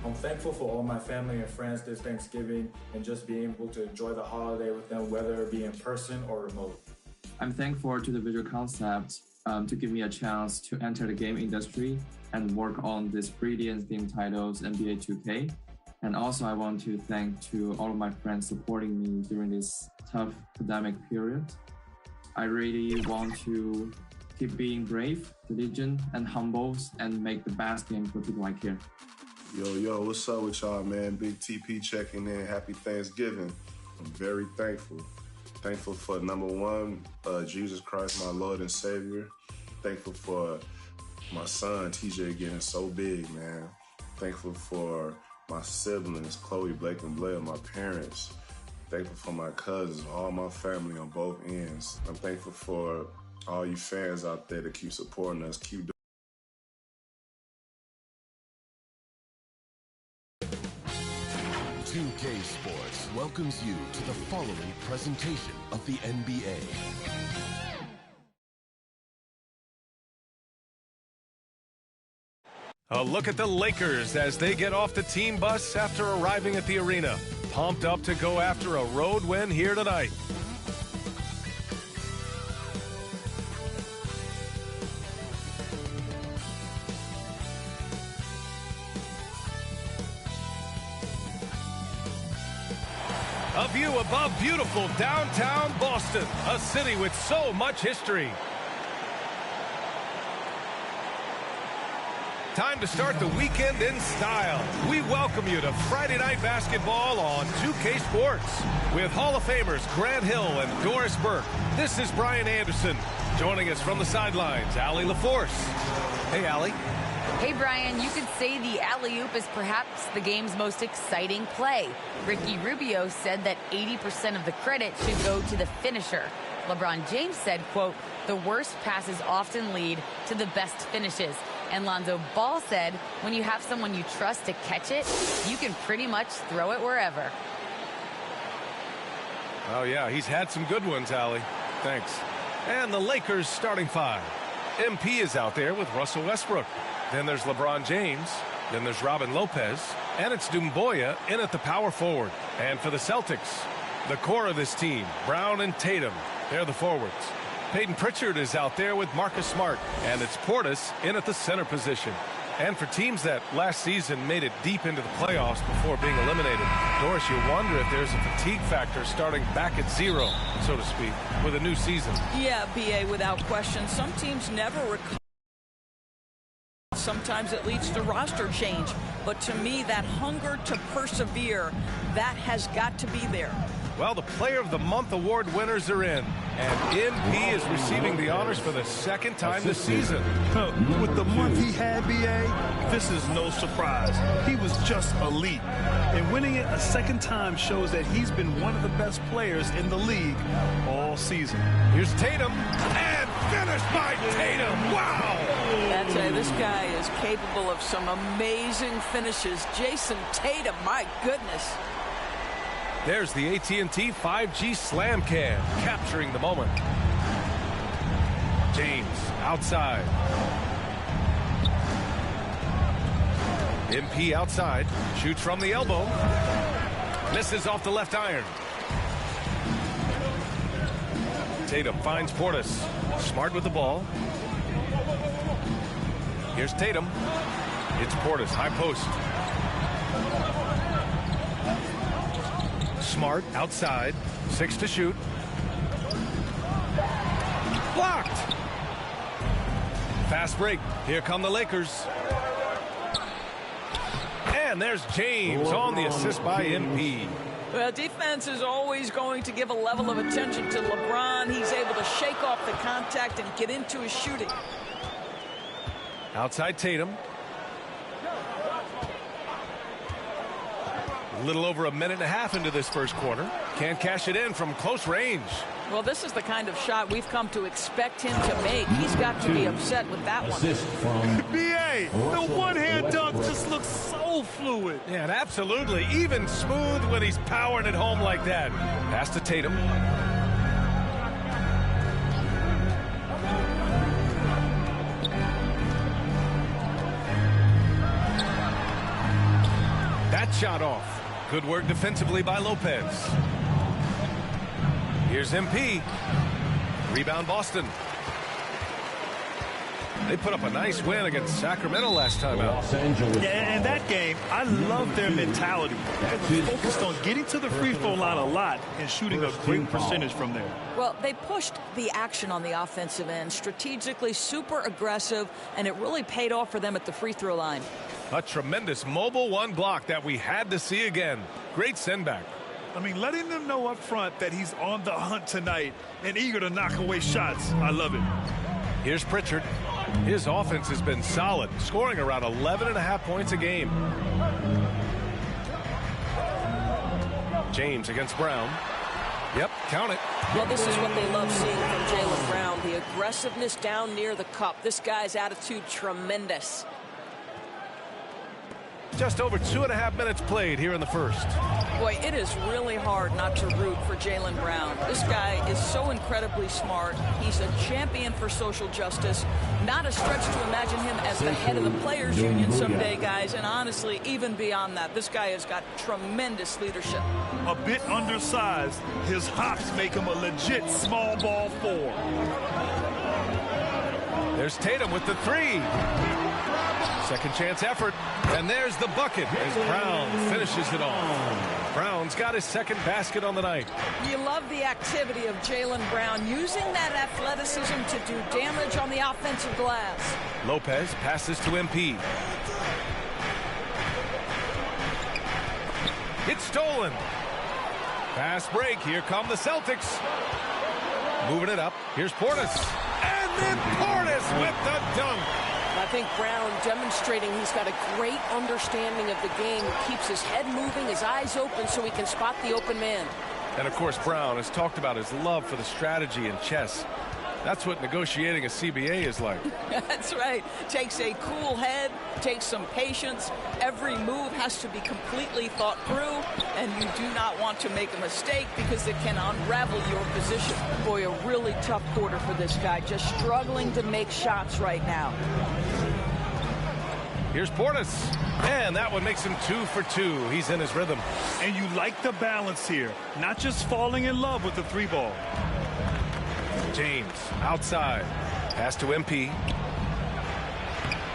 I'm thankful for all my family and friends this Thanksgiving and just being able to enjoy the holiday with them, whether it be in person or remote. I'm thankful to the Visual Concept to give me a chance to enter the game industry and work on these brilliant theme titles NBA 2K. And also I want to thank to all of my friends supporting me during this tough pandemic period. I really want to keep being brave, diligent, and humble, and make the best game for people I care. Yo, what's up with y'all, man? Big TP checking in. Happy Thanksgiving. I'm very thankful. Thankful for number one, Jesus Christ, my Lord and Savior. Thankful for my son, TJ, getting so big, man. Thankful for my siblings, Chloe, Blake, and Blair, my parents. Thankful for my cousins, all my family on both ends. I'm thankful for all you fans out there that keep supporting us, keep doing. 2K Sports welcomes you to the following presentation of the NBA. A look at the Lakers as they get off the team bus after arriving at the arena. Pumped up to go after a road win here tonight. A view above beautiful downtown Boston, a city with so much history. Time to start the weekend in style. We welcome you to Friday Night Basketball on 2K Sports. With Hall of Famers Grant Hill and Doris Burke, this is Brian Anderson. Joining us from the sidelines, Allie LaForce. Hey, Allie. Hey, Brian, you could say the alley-oop is perhaps the game's most exciting play. Ricky Rubio said that 80% of the credit should go to the finisher. LeBron James said, quote, the worst passes often lead to the best finishes. And Lonzo Ball said, when you have someone you trust to catch it, you can pretty much throw it wherever. Oh, yeah, he's had some good ones, Allie. Thanks. And the Lakers starting five. MP is out there with Russell Westbrook. Then there's LeBron James. Then there's Robin Lopez. And it's Doumbouya in at the power forward. And for the Celtics, the core of this team, Brown and Tatum, they're the forwards. Peyton Pritchard is out there with Marcus Smart. And it's Portis in at the center position. And for teams that last season made it deep into the playoffs before being eliminated, Doris, you wonder if there's a fatigue factor starting back at zero, so to speak, with a new season. Yeah, B.A., without question. Some teams never recover. Sometimes it leads to roster change. But to me, that hunger to persevere, that has got to be there. Well, the Player of the Month award winners are in. And MP is receiving the honors for the second time this season. With the month he had, B.A., this is no surprise. He was just elite. And winning it a second time shows that he's been one of the best players in the league all season. Here's Tatum. And finished by Tatum. Wow! I tell you, this guy is capable of some amazing finishes. Jason Tatum, my goodness. There's the AT&T 5G Slam Cam, capturing the moment. James, outside. MP outside, shoots from the elbow. Misses off the left iron. Tatum finds Portis. Smart with the ball. Here's Tatum. It's Portis, high post. Smart outside, 6 to shoot. Blocked. Fast break. Here come the Lakers. And there's James on the assist by MP. Well, defense is always going to give a level of attention to LeBron. He's able to shake off the contact and get into his shooting. Outside Tatum. A little over a minute and a half into this first quarter. Can't cash it in from close range. Well, this is the kind of shot we've come to expect him to make. He's got to be upset with that one. B.A., the one-hand dunk just looks so fluid. Yeah, and absolutely. Even smooth when he's powering it home like that. Pass to Tatum. that shot off. Good work defensively by Lopez. Here's MP. Rebound Boston. They put up a nice win against Sacramento last time out. Yeah, and that game, I love their mentality. They're focused on getting to the free throw line a lot and shooting a great percentage from there. Well, they pushed the action on the offensive end, strategically super aggressive, and it really paid off for them at the free throw line. A tremendous mobile one block that we had to see again. Great send back. I mean, letting them know up front that he's on the hunt tonight and eager to knock away shots. I love it. Here's Pritchard. His offense has been solid, scoring around 11.5 points a game. James against Brown. Yep, count it. Well, this is what they love seeing from Jaylen Brown, the aggressiveness down near the cup. This guy's attitude, tremendous. Just over 2.5 minutes played here in the first. Boy, it is really hard not to root for Jaylen Brown. This guy is so incredibly smart. He's a champion for social justice. Not a stretch to imagine him as the head of the Players Union someday, guys. And honestly, even beyond that, this guy has got tremendous leadership. A bit undersized, his hops make him a legit small ball 4. There's Tatum with the three. Second chance effort, and there's the bucket as Brown finishes it off. Brown's got his second basket on the night. You love the activity of Jaylen Brown, using that athleticism to do damage on the offensive glass. Lopez passes to MP. It's stolen. Fast break. Here come the Celtics. Moving it up. Here's Portis. And then Portis with the dunk. I think Brown demonstrating he's got a great understanding of the game. He keeps his head moving, his eyes open so he can spot the open man. And of course, Brown has talked about his love for the strategy in chess. That's what negotiating a CBA is like. That's right. Takes a cool head, takes some patience. Every move has to be completely thought through, and you do not want to make a mistake because it can unravel your position. Boy, a really tough quarter for this guy, just struggling to make shots right now. Here's Portis, and that one makes him 2 for 2. He's in his rhythm. And you like the balance here, not just falling in love with the three ball. James outside. Pass to MP.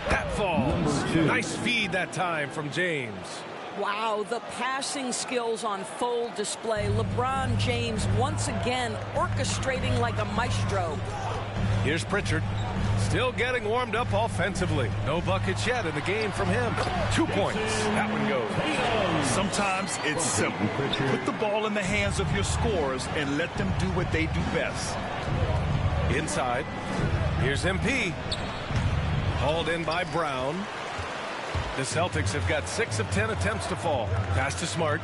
That falls. Nice feed that time from James. Wow, the passing skills on full display. LeBron James once again orchestrating like a maestro. Here's Pritchard. Still getting warmed up offensively. No buckets yet in the game from him. 2 points. That one goes. Sometimes it's simple. Put the ball in the hands of your scorers and let them do what they do best. Inside. Here's MP. Hauled in by Brown. The Celtics have got 6 of 10 attempts to fall. Pass to Smart.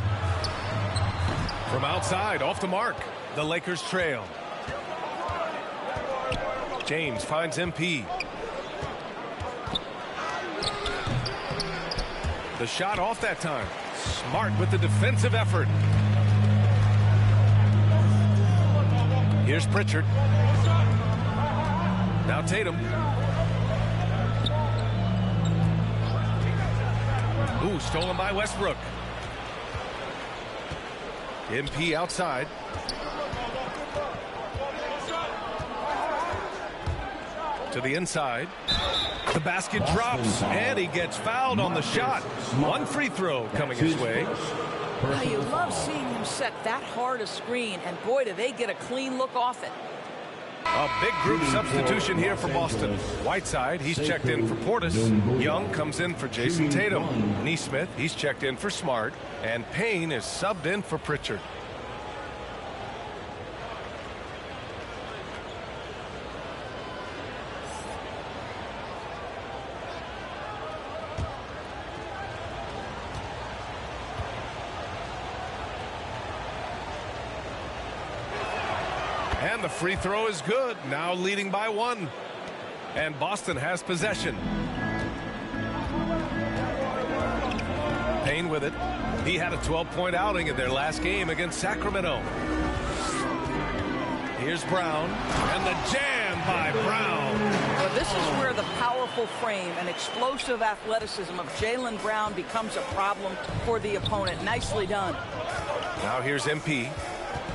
From outside, off the mark. The Lakers trail. James finds MP. The shot off that time. Smart with the defensive effort. Here's Pritchard. Now Tatum. Ooh, stolen by Westbrook. MP outside. To the inside. The basket drops, and he gets fouled on the shot. One free throw coming his way. Well, you love seeing him set that hard a screen, and boy, do they get a clean look off it. A big group substitution here for Boston. Whiteside, he's checked in for Portis. Young comes in for Jason Tatum. Nesmith, he's checked in for Smart. And Payne is subbed in for Pritchard. And the free throw is good. Now leading by 1. And Boston has possession. Payne with it. He had a 12-point outing in their last game against Sacramento. Here's Brown, and the jam by Brown. Well, this is where the powerful frame and explosive athleticism of Jaylen Brown becomes a problem for the opponent. Nicely done. Now here's MP.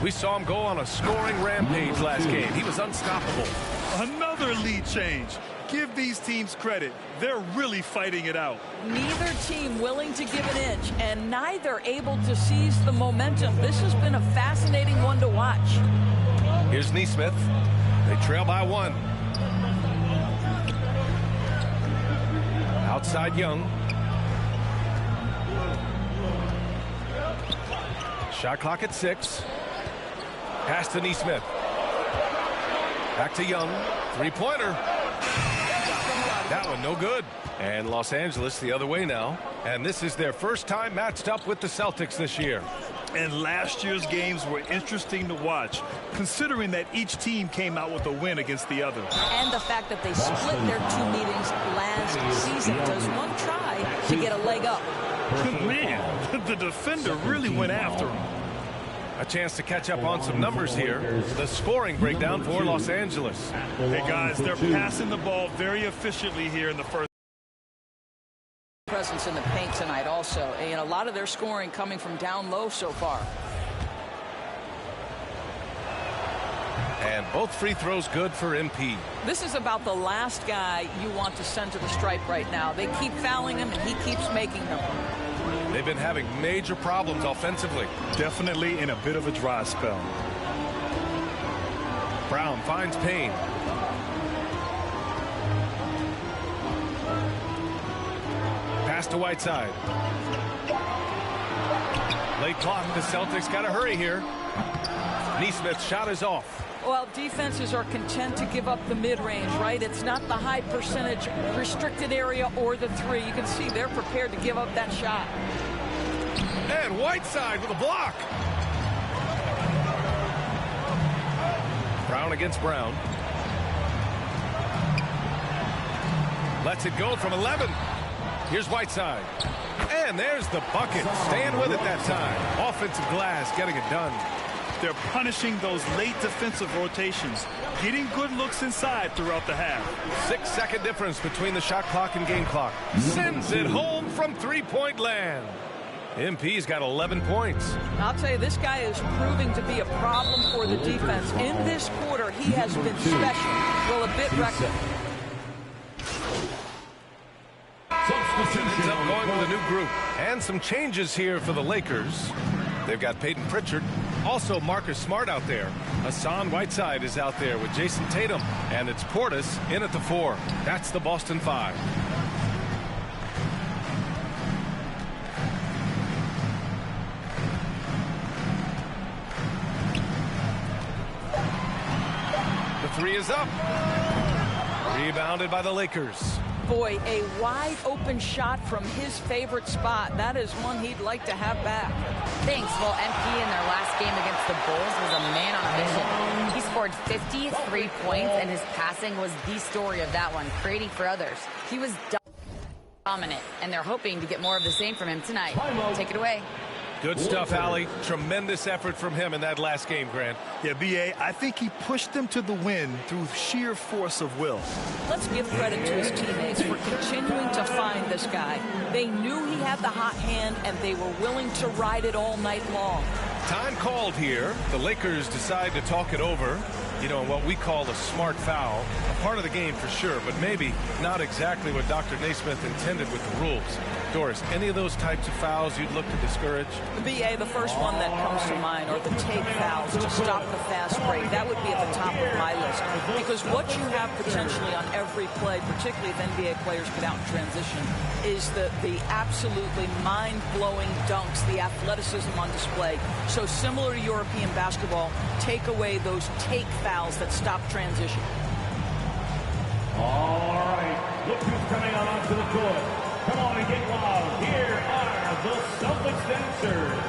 We saw him go on a scoring rampage last game. He was unstoppable. Another lead change. Give these teams credit. They're really fighting it out. Neither team willing to give an inch, and neither able to seize the momentum. This has been a fascinating one to watch. Here's Neesmith. They trail by 1. Outside Young. Shot clock at 6. Pass to Neesmith. Back to Young. Three-pointer. That one no good. And Los Angeles the other way now. And this is their first time matched up with the Celtics this year. And last year's games were interesting to watch, considering that each team came out with a win against the other. And the fact that they split their 2 meetings last season. Does one try to get a leg up? Man, the defender really went after him. A chance to catch up on some numbers here. The scoring breakdown for Los Angeles. Hey, guys, they're passing the ball very efficiently here in the first. Presence in the paint tonight also, and a lot of their scoring coming from down low so far. And both free throws good for MP. This is about the last guy you want to send to the stripe right now. They keep fouling him, and he keeps making them. They've been having major problems offensively. Definitely in a bit of a dry spell. Brown finds Payne. Pass to Whiteside. Late clock. The Celtics got to hurry here. Neesmith's shot is off. Well, defenses are content to give up the mid-range, right? It's not the high percentage restricted area or the 3. You can see they're prepared to give up that shot. And Whiteside with a block. Brown against Brown. Lets it go from 11. Here's Whiteside. And there's the bucket. Staying with it that time. Offensive glass getting it done. They're punishing those late defensive rotations, getting good looks inside throughout the half. 6-second difference between the shot clock and game clock. Sends it home from three-point land. MP's got 11 points. I'll tell you, this guy is proving to be a problem for the defense. In this quarter, he has been special. Well, a bit reckless. Ends up going with a new group. And some changes here for the Lakers. They've got Peyton Pritchard. Also Marcus Smart out there. Hassan Whiteside is out there with Jason Tatum. And it's Portis in at the 4. That's the Boston 5. The 3 is up. Rebounded by the Lakers. Boy, a wide open shot from his favorite spot. That is one he'd like to have back. Thanks. Well, MP in their last game against the Bulls was a man on a mission. He scored 53 points, and his passing was the story of that one, creating for others. He was dominant, and they're hoping to get more of the same from him tonight. Take it away. Good stuff, Allie. Tremendous effort from him in that last game, Grant. Yeah, B.A., I think he pushed them to the win through sheer force of will. Let's give credit to his teammates for continuing to find this guy. They knew he had the hot hand, and they were willing to ride it all night long. Time called here. The Lakers decide to talk it over. You know, what we call a smart foul. A part of the game for sure, but maybe not exactly what Dr. Naismith intended with the rules. Doris, any of those types of fouls you'd look to discourage? The BA, the first one that comes to mind are the take fouls to stop the fast break. That would be at the top of my list. Because what you have potentially on every play, particularly if NBA players get out in transition, is the absolutely mind-blowing dunks, the athleticism on display. So similar to European basketball, take away those take fouls that stop transition. All right, look who's coming on onto the court. Come on and get loud. Here are the Celtics dancers.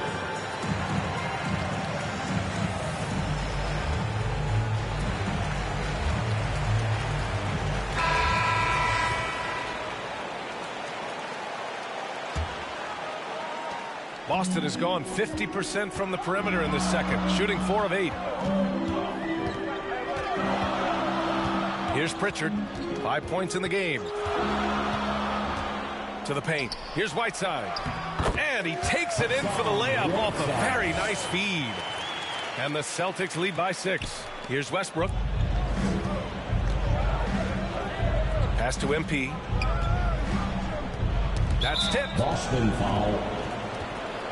Boston has gone 50% from the perimeter in this second, shooting 4 of 8. Here's Pritchard. 5 points in the game. To the paint. Here's Whiteside. And he takes it in for the layup off a very nice feed. And the Celtics lead by 6. Here's Westbrook. Pass to MP. That's tipped. Boston foul.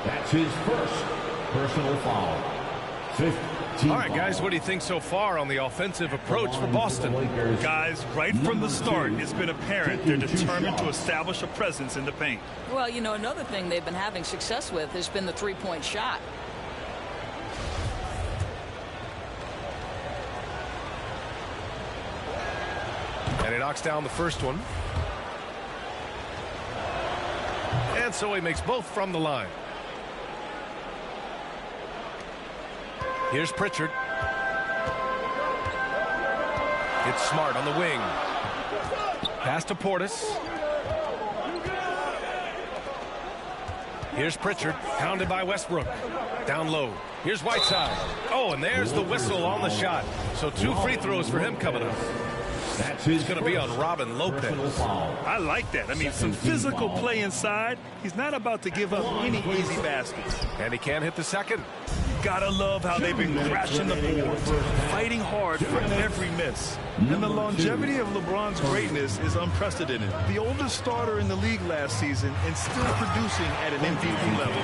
That's his first personal foul. 15. All right, guys, what do you think so far on the offensive approach for Boston? Guys, right from the start, it's been apparent they're determined to establish a presence in the paint. Well, you know, another thing they've been having success with has been the three-point shot. And he knocks down the first one. And so he makes both from the line. Here's Pritchard. It's Smart on the wing. Pass to Portis. Here's Pritchard, pounded by Westbrook. Down low. Here's Whiteside. Oh, and there's the whistle on the shot. So 2 free throws for him coming up. It's going to be on Robin Lopez. I like that. I mean, some physical play inside. He's not about to give up any easy baskets. And he can't hit the second. Gotta love how they've been crashing the boards, fighting hard for every miss. And the longevity of LeBron's greatness is unprecedented. The oldest starter in the league last season and still producing at an MVP level.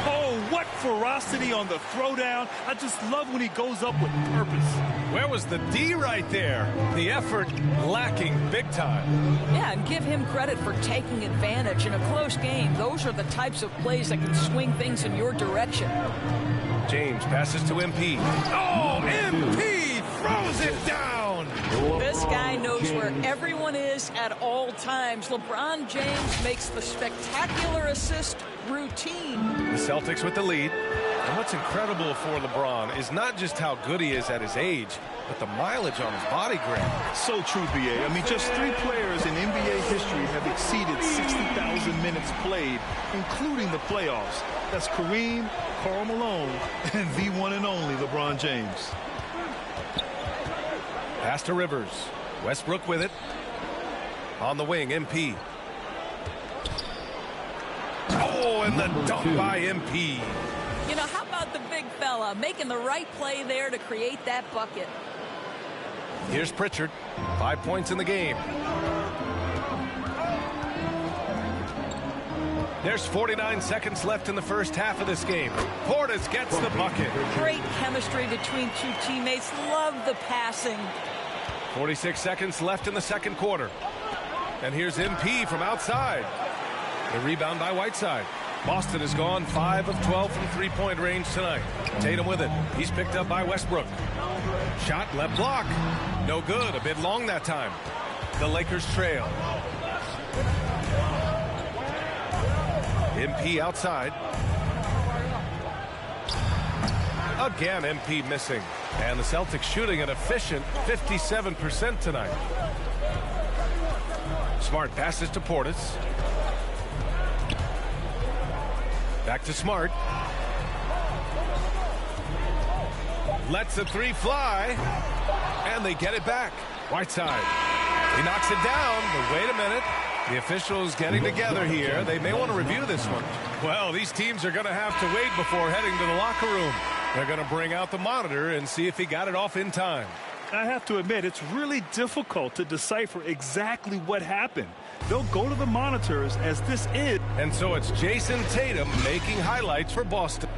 Oh, what ferocity on the throwdown. I just love when he goes up with purpose. Where was the D right there? The effort lacking big time. Yeah, and give him credit for taking advantage in a close game. Those are the types of plays that can swing things in your direction. James passes to MP. Oh, MP throws it down. This guy knows where everyone is at all times. LeBron James makes the spectacular assist routine. The Celtics with the lead. And what's incredible for LeBron is not just how good he is at his age, but the mileage on his body grade. So true, B.A. I mean, just 3 players in NBA history have exceeded 60,000 minutes played, including the playoffs. That's Kareem, Karl Malone, and the one and only LeBron James. Pass to Rivers. Westbrook with it. On the wing, MP. Oh, and the dunk by MP. You know, how about the big fella making the right play there to create that bucket? Here's Pritchard. 5 points in the game. There's 49 seconds left in the first half of this game. Portis gets the bucket. Great chemistry between 2 teammates. Love the passing. 46 seconds left in the second quarter. And here's MP from outside. The rebound by Whiteside. Boston has gone 5 of 12 from three-point range tonight. Tatum with it. He's picked up by Westbrook. Shot left block. No good. A bit long that time. The Lakers trail. MP outside. Again, MP missing. And the Celtics shooting an efficient 57% tonight. Smart passes to Portis. Back to Smart. Lets the 3 fly. And they get it back. Whiteside. He knocks it down, but wait a minute. The officials getting together here. They may want to review this one. Well, these teams are going to have to wait before heading to the locker room. They're going to bring out the monitor and see if he got it off in time. I have to admit, it's really difficult to decipher exactly what happened. They'll go to the monitors as this is. And so it's Jason Tatum making highlights for Boston.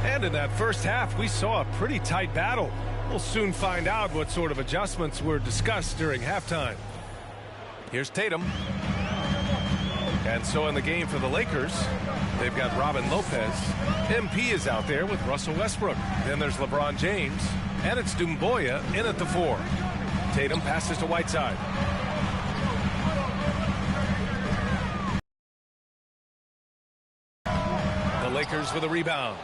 And in that first half, we saw a pretty tight battle. We'll soon find out what sort of adjustments were discussed during halftime. Here's Tatum. And so in the game for the Lakers, they've got Robin Lopez. MP is out there with Russell Westbrook. Then there's LeBron James. And it's Doumbouya in at the 4. Tatum passes to Whiteside. The Lakers with a rebound.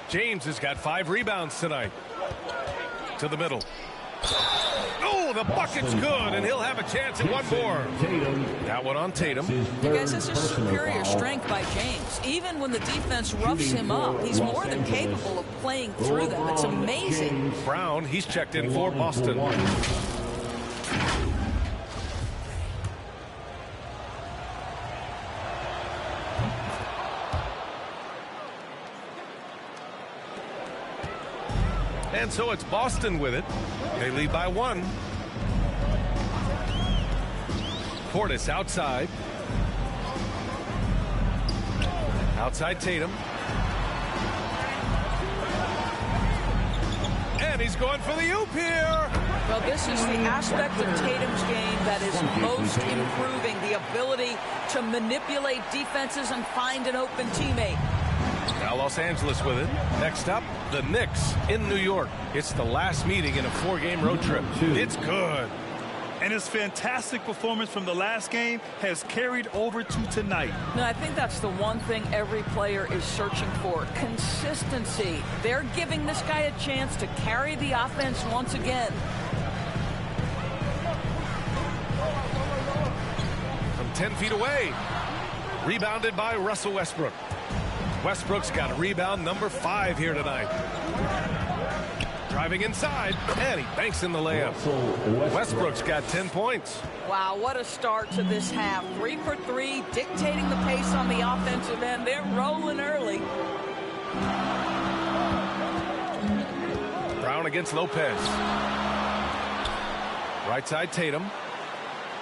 James has got 5 rebounds tonight. To the middle. Oh, the bucket's good, and he'll have a chance at one more. That one on Tatum. You guys, this is superior strength by James. Even when the defense roughs him up, he's more than capable of playing through them. It's amazing. Brown, he's checked in for Boston. And so it's Boston with it. They lead by 1. Portis outside. Outside Tatum. And he's going for the oop here. Well, this is the aspect of Tatum's game that is most improving, the ability to manipulate defenses and find an open teammate. Now Los Angeles with it. Next up, the Knicks in New York. It's the last meeting in a 4-game road trip. It's good. And his fantastic performance from the last game has carried over to tonight. No, I think that's the one thing every player is searching for. Consistency. They're giving this guy a chance to carry the offense once again. From 10 feet away. Rebounded by Russell Westbrook. Westbrook's got a rebound number 5 here tonight. Driving inside, and he banks in the layup. Westbrook's got 10 points. Wow, what a start to this half. 3 for 3, dictating the pace on the offensive end. They're rolling early. Brown against Lopez. Right side Tatum.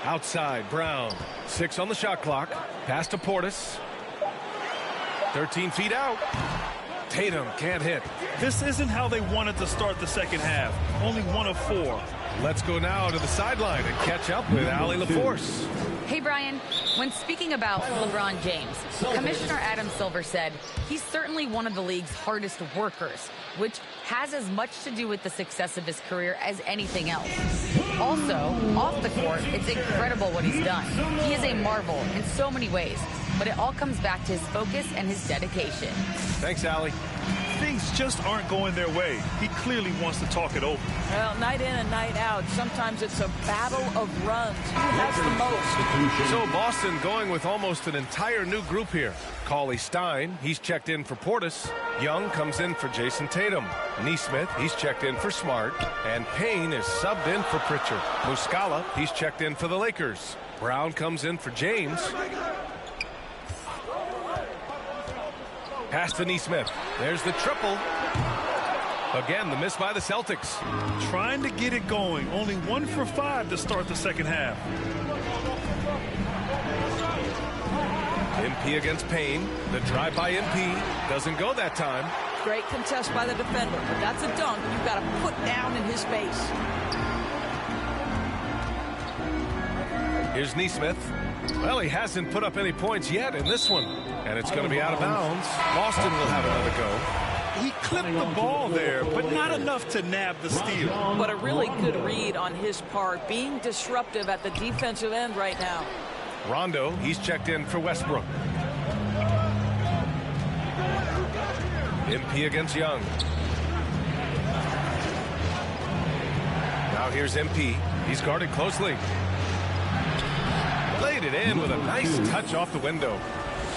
Outside Brown. 6 on the shot clock. Pass to Portis. 13 feet out. Tatum can't hit. This isn't how they wanted to start the second half. Only 1 of 4. Let's go now to the sideline and catch up with Allie LaForce. Hey, Brian. When speaking about LeBron James, Commissioner Adam Silver said he's certainly one of the league's hardest workers, which has as much to do with the success of his career as anything else. Also, off the court, it's incredible what he's done. He is a marvel in so many ways, but it all comes back to his focus and his dedication. Thanks, Allie. Things just aren't going their way. He clearly wants to talk it over. Well, night in and night out, sometimes it's a battle of runs. Who has the most? So Boston going with almost an entire new group here. Cauley-Stein, he's checked in for Portis. Young comes in for Jason Tatum. Neesmith, he's checked in for Smart. And Payne is subbed in for Pritchard. Muscala, he's checked in for the Lakers. Brown comes in for James. Pass to Neesmith. There's the triple. Again, the miss by the Celtics. Trying to get it going. Only 1 for 5 to start the second half. MP against Payne. The drive by MP doesn't go that time. Great contest by the defender, but that's a dunk you've got to put down in his face. Here's Neesmith. Well, he hasn't put up any points yet in this one. And it's going to be out of bounds. Boston will have another go. He clipped the ball there, but not enough to nab the steal. But a really good read on his part, being disruptive at the defensive end right now. Rondo, he's checked in for Westbrook. MP against Young. Now here's MP. He's guarded closely. Laid it in with a nice touch off the window.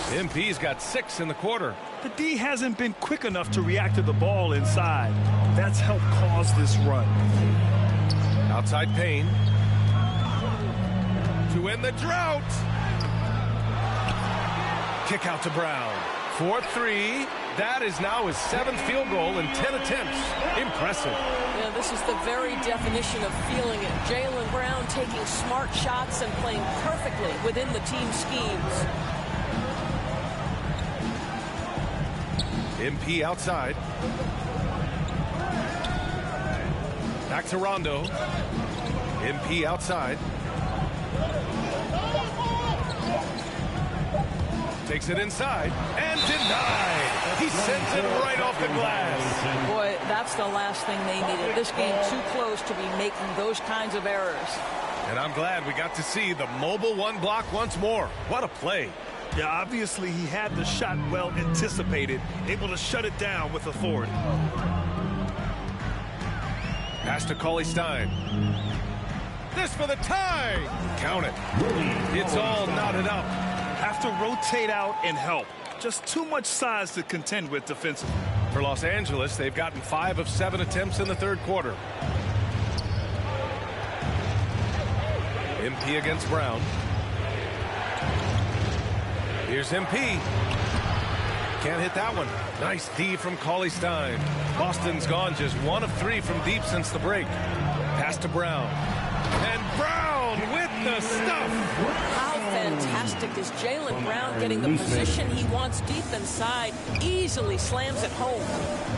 MP's got 6 in the quarter. The D hasn't been quick enough to react to the ball inside. That's helped cause this run. Outside Payne. To win the drought. Kick out to Brown. 4-3. That is now his 7th field goal in 10 attempts. Impressive. Yeah, this is the very definition of feeling it. Jaylen Brown taking smart shots and playing perfectly within the team schemes. MP outside. Back to Rondo. MP outside. Takes it inside and denied. He sends it right off the glass. Boy, that's the last thing they needed. This game too close to be making those kinds of errors. And I'm glad we got to see the mobile 1 block once more. What a play. Yeah, obviously he had the shot well anticipated, able to shut it down with authority. Pass to Cauley Stein. This for the tie. Count it. It's all knotted up. Have to rotate out and help. Just too much size to contend with defensively. For Los Angeles, they've gotten 5 of 7 attempts in the third quarter. MP against Brown. Here's MP. Can't hit that one. Nice D from Cauley Stein. Boston's gone just 1 of 3 from deep since the break. Pass to Brown. And Brown with the stuff. How fantastic is Jaylen Brown getting the position he wants deep inside, easily slams it home.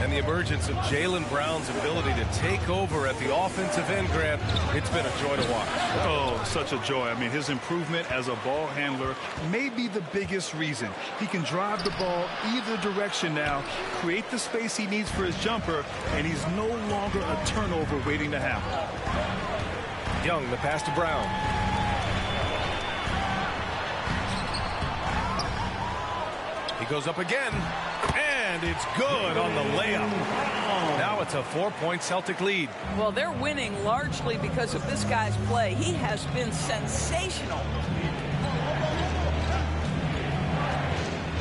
And the emergence of Jaylen Brown's ability to take over at the offensive end, Grant, it's been a joy to watch. Oh, such a joy. I mean, his improvement as a ball handler may be the biggest reason. He can drive the ball either direction now, create the space he needs for his jumper, and he's no longer a turnover waiting to happen. Young, the pass to Brown. He goes up again, and it's good on the layup. Now it's a 4-point Celtic lead. Well, they're winning largely because of this guy's play. He has been sensational.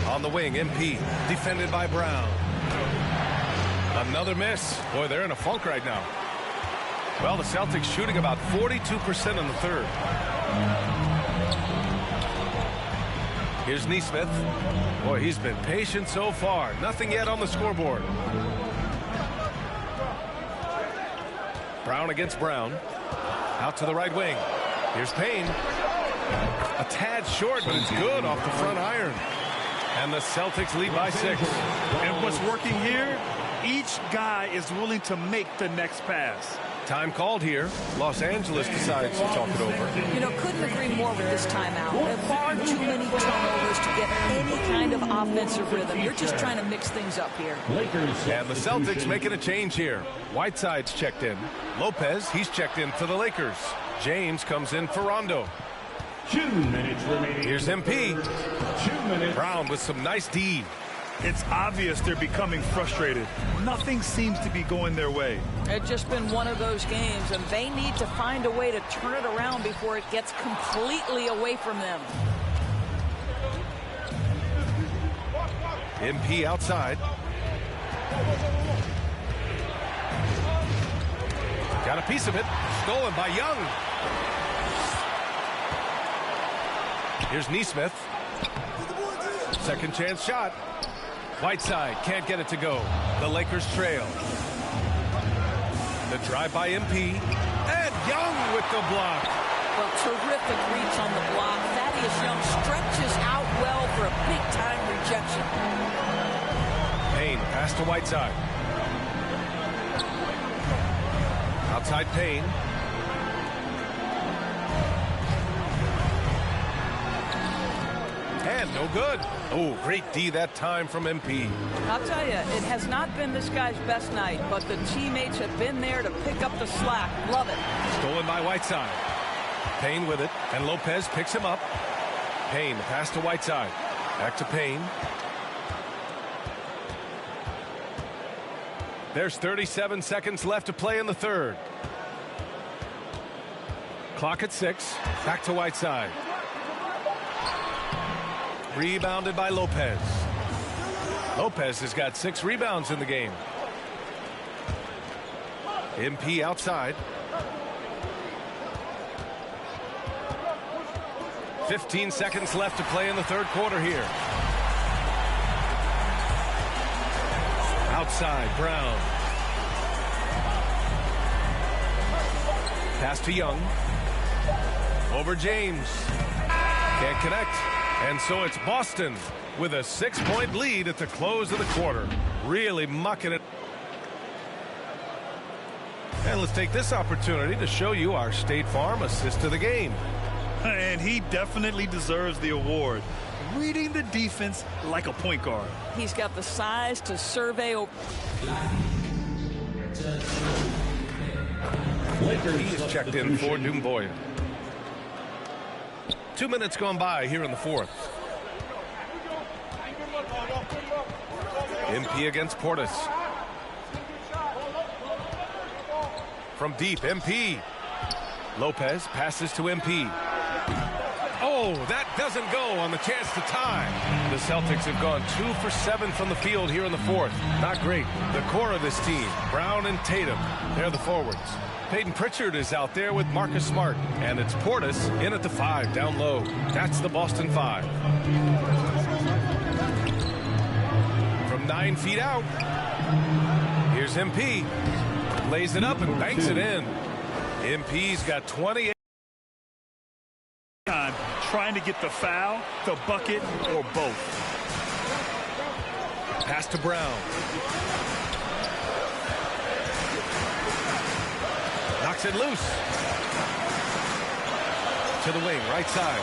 On the wing, MP, defended by Brown. Another miss. Boy, they're in a funk right now. Well, the Celtics shooting about 42% in the third. Here's Nesmith. Boy, he's been patient so far. Nothing yet on the scoreboard. Brown against Brown. Out to the right wing. Here's Payne. A tad short, but it's good off the front iron. And the Celtics lead by 6. And what's working here, each guy is willing to make the next pass. Time called here. Los Angeles decides to talk it over. You know, couldn't agree more with this timeout. There are far too many turnovers to get any kind of offensive rhythm. You're just trying to mix things up here. And the Celtics making a change here. Whiteside's checked in. Lopez, he's checked in for the Lakers. James comes in for Rondo. 2 minutes remaining. Here's MP. 2 minutes. Brown with some nice D. It's obvious they're becoming frustrated. Nothing seems to be going their way. It's just been one of those games, and they need to find a way to turn it around before it gets completely away from them. MP outside. Got a piece of it. Stolen by Young. Here's Nesmith. Second chance shot. Whiteside can't get it to go. The Lakers trail. The drive by MP. And Young with the block. Well, terrific reach on the block. Thaddeus Young stretches out well for a big-time rejection. Payne, pass to Whiteside. Outside Payne. And no good. Oh, great D that time from MP. I'll tell you, it has not been this guy's best night, but the teammates have been there to pick up the slack. Love it. Stolen by Whiteside. Payne with it, and Lopez picks him up. Payne, the pass to Whiteside. Back to Payne. There's 37 seconds left to play in the third. Clock at 6. Back to Whiteside. Rebounded by Lopez. Lopez has got 6 rebounds in the game. MP outside. 15 seconds left to play in the third quarter here. Outside, Brown. Pass to Young. Over James. Can't connect. And so it's Boston with a 6-point lead at the close of the quarter. Really mucking it. And let's take this opportunity to show you our State Farm assist of the game. And he definitely deserves the award. Reading the defense like a point guard. He's got the size to survey. He is checked in for Dumboya. 2 minutes gone by here in the fourth. MP against Portis. From deep, MP. Lopez passes to MP. Oh, that doesn't go on the chance to tie. The Celtics have gone 2 for 7 from the field here in the fourth. Not great. The core of this team, Brown and Tatum, they're the forwards. Peyton Pritchard is out there with Marcus Smart. And it's Portis in at the 5, down low. That's the Boston 5. From 9 feet out. Here's MP. Lays it up and banks it in. MP's got 28. Trying to get the foul, the bucket, or both. Pass to Brown. Knocks it loose. To the wing, right side.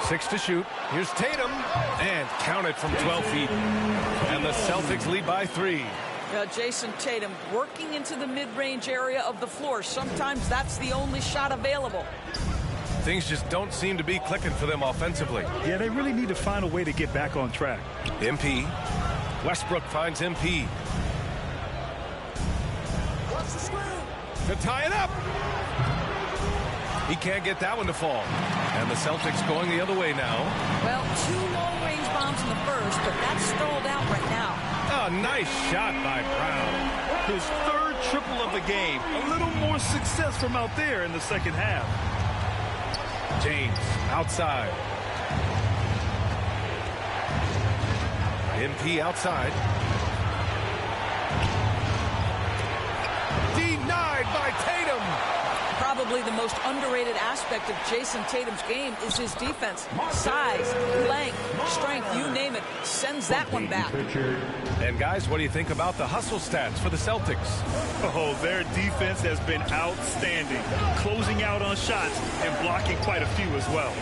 6 to shoot. Here's Tatum. And count it from 12 feet. And the Celtics lead by 3. Jason Tatum working into the mid-range area of the floor. Sometimes that's the only shot available. Things just don't seem to be clicking for them offensively. Yeah, they really need to find a way to get back on track. MP. Westbrook finds MP. To tie it up. He can't get that one to fall. And the Celtics going the other way now. Well, 2 long-range bombs in the first, but that's stalled out right now. Oh, nice shot by Brown. His 3rd triple of the game. A little more success from out there in the second half. James outside. MP outside. Denied by Tatum. Probably the most underrated aspect of Jason Tatum's game is his defense. Size, length, strength, you name it, sends that one back. And guys, what do you think about the hustle stats for the Celtics? Oh, their defense has been outstanding, closing out on shots and blocking quite a few as well.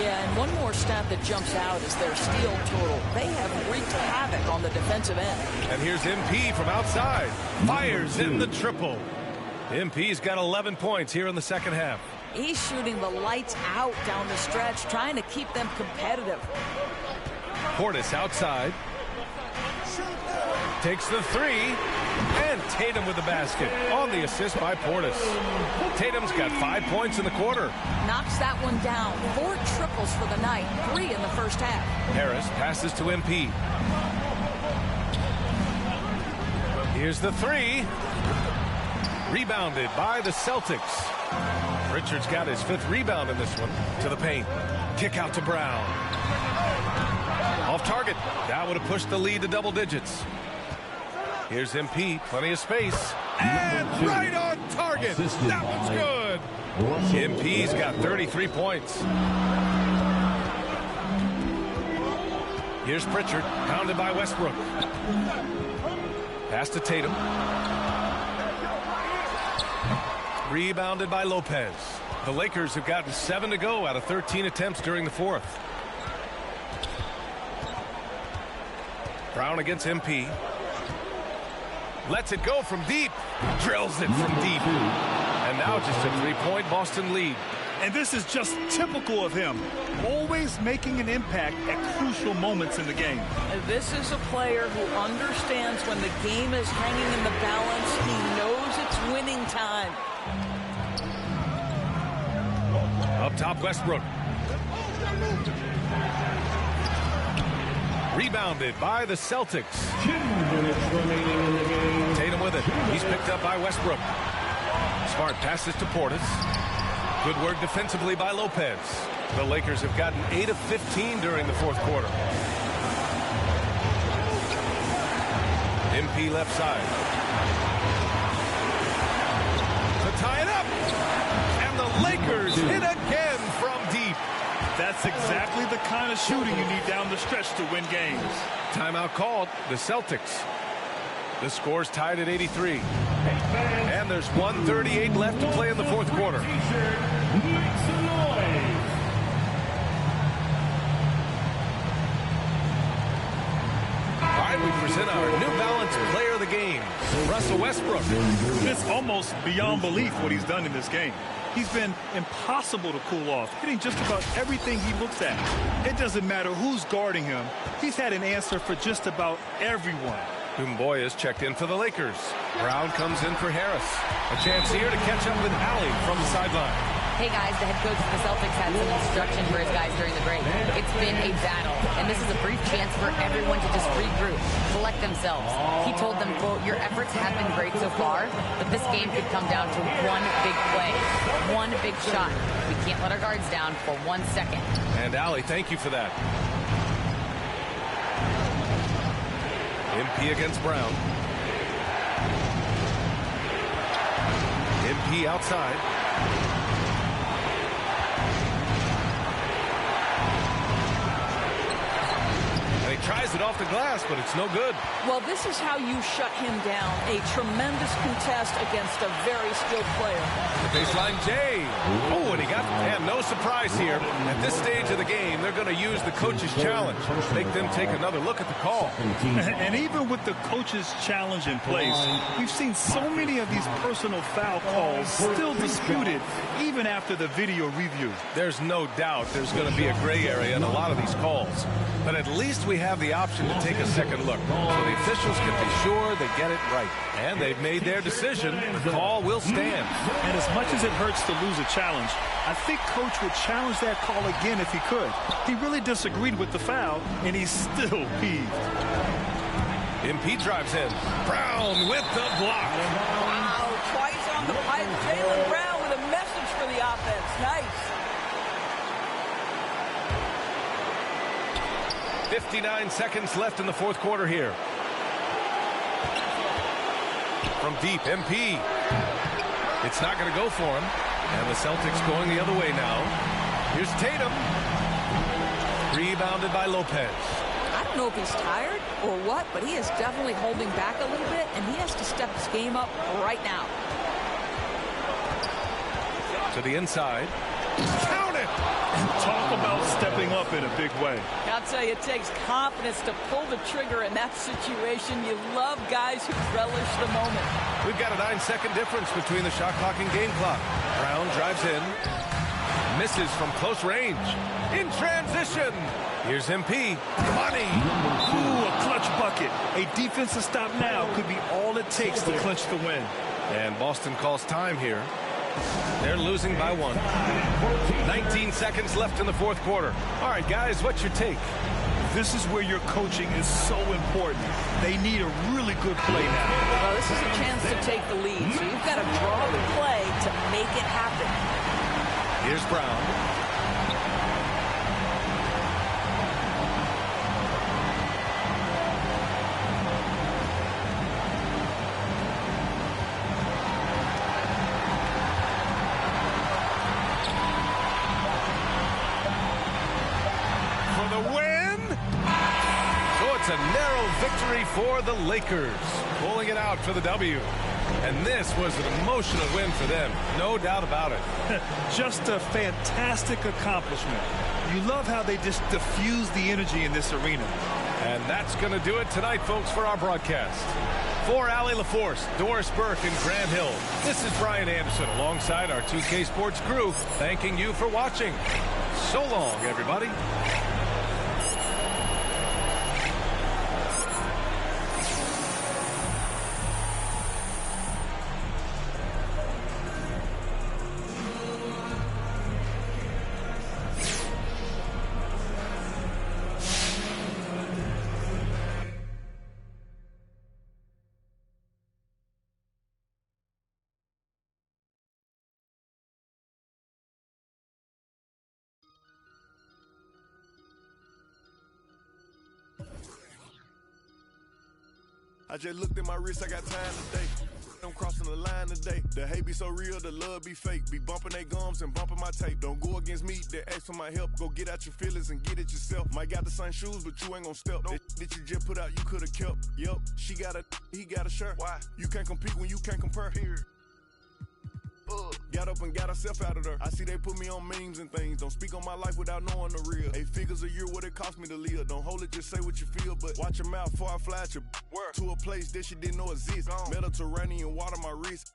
Yeah, and one more stat that jumps out is their steal total. They have wreaked havoc on the defensive end. And here's MP from outside. Fires in the triple. MP's got 11 points here in the second half. He's shooting the lights out down the stretch, trying to keep them competitive. Portis outside. Takes the 3. And Tatum with the basket on the assist by Portis. Tatum's got 5 points in the quarter. Knocks that one down. 4 triples for the night, 3 in the first half. Harris passes to MP. Here's the 3. Rebounded by the Celtics. Richards got his 5th rebound in this one. To the paint. Kick out to Brown. Off target. That would have pushed the lead to double digits. Here's MP. Plenty of space. And right on target. That one's good. MP's got 33 points. Here's Pritchard. Pounded by Westbrook. Pass to Tatum. Rebounded by Lopez. The Lakers have gotten 7 to go out of 13 attempts during the fourth. Brown against MP. Lets it go from deep. Drills it from deep. And now just a 3-point Boston lead. And this is just typical of him. Always making an impact at crucial moments in the game. This is a player who understands when the game is hanging in the balance. He knows it's winning time. Up top, Westbrook. Rebounded by the Celtics. 2 minutes remaining in the game. Tatum with it. He's picked up by Westbrook. Smart passes to Portis. Good work defensively by Lopez. The Lakers have gotten 8 of 15 during the fourth quarter. MP left side. To tie it up. And the Lakers hit again from deep. That's exactly the kind of shooting you need down the stretch to win games. Timeout called. The Celtics. The score's tied at 83. And there's 1:38 left to play in the fourth quarter. Make some noise. All right, we present our New Balance Player of the Game, Russell Westbrook. It's almost beyond belief what he's done in this game. He's been impossible to cool off, hitting just about everything he looks at. It doesn't matter who's guarding him. He's had an answer for just about everyone. Dumboya's checked in for the Lakers. Brown comes in for Harris. A chance here to catch up with Allie from the sideline. Hey guys, the head coach of the Celtics had some instruction for his guys during the break. It's been a battle, and this is a brief chance for everyone to just regroup, collect themselves. He told them, quote, your efforts have been great so far, but this game could come down to one big play, one big shot. We can't let our guards down for 1 second. And Allie, thank you for that. MP against Brown. MP outside. And he tries it off the glass, but it's no good. Well, this is how you shut him down. A tremendous contest against a very skilled player. The baseline Jay. Oh, and he got, and no surprise here. At this stage of the game, they're going to use the coach's challenge. Make them take another look at the call. And even with the coach's challenge in place, we've seen so many of these personal foul calls still disputed, even after the video review. There's no doubt there's going to be a gray area in a lot of these calls. But at least we have the option to take a second look, so the officials can be sure they get it right. And they've made their decision. The call will stand. And as much as it hurts to lose a challenge, I think Coach would challenge that call again if he could. He really disagreed with the foul, and he's still peeved. MP drives in. Brown with the block. Wow, twice on the pipe. Jaylen Brown with a message for the offense. Nice. 59 seconds left in the fourth quarter here. From deep, MP. It's not going to go for him. And the Celtics going the other way now. Here's Tatum. Rebounded by Lopez. I don't know if he's tired or what, but he is definitely holding back a little bit, and he has to step his game up right now. To the inside. Count it! Talk about stepping up in a big way. I'll tell you, it takes confidence to pull the trigger in that situation. You love guys who relish the moment. We've got a 9-second difference between the shot clock and game clock. Brown drives in. Misses from close range. In transition. Here's MP. Money. Ooh, a clutch bucket. A defensive stop now could be all it takes to clinch the win. And Boston calls time here. They're losing by 1. 19 seconds left in the fourth quarter. All right, guys, what's your take? This is where your coaching is so important. They need a really good play now. Well, this is a chance to take the lead, so you've got to draw the play to make it happen. Here's Brown. It's a narrow victory for the Lakers, pulling it out for the W. And this was an emotional win for them, no doubt about it. Just a fantastic accomplishment. You love how they just diffuse the energy in this arena. And that's going to do it tonight, folks, for our broadcast. For Allie LaForce, Doris Burke, and Grant Hill, this is Brian Anderson alongside our 2K Sports crew, thanking you for watching. So long, everybody. I just looked at my wrist, I got time today. I'm crossing the line today. The hate be so real, the love be fake. Be bumping they gums and bumping my tape. Don't go against me, they ask for my help. Go get out your feelings and get it yourself. Might got the same shoes, but you ain't gon' step. That you just put out, you could've kept. Yup, she got a, he got a shirt. Why? You can't compete when you can't compare. Period. Got up and got herself out of there. I see they put me on memes and things. Don't speak on my life without knowing the real. 8 figures a year, what it cost me to live. Don't hold it, just say what you feel. But watch your mouth before I fly at your word. To a place that you didn't know exists. Mediterranean water, my wrist.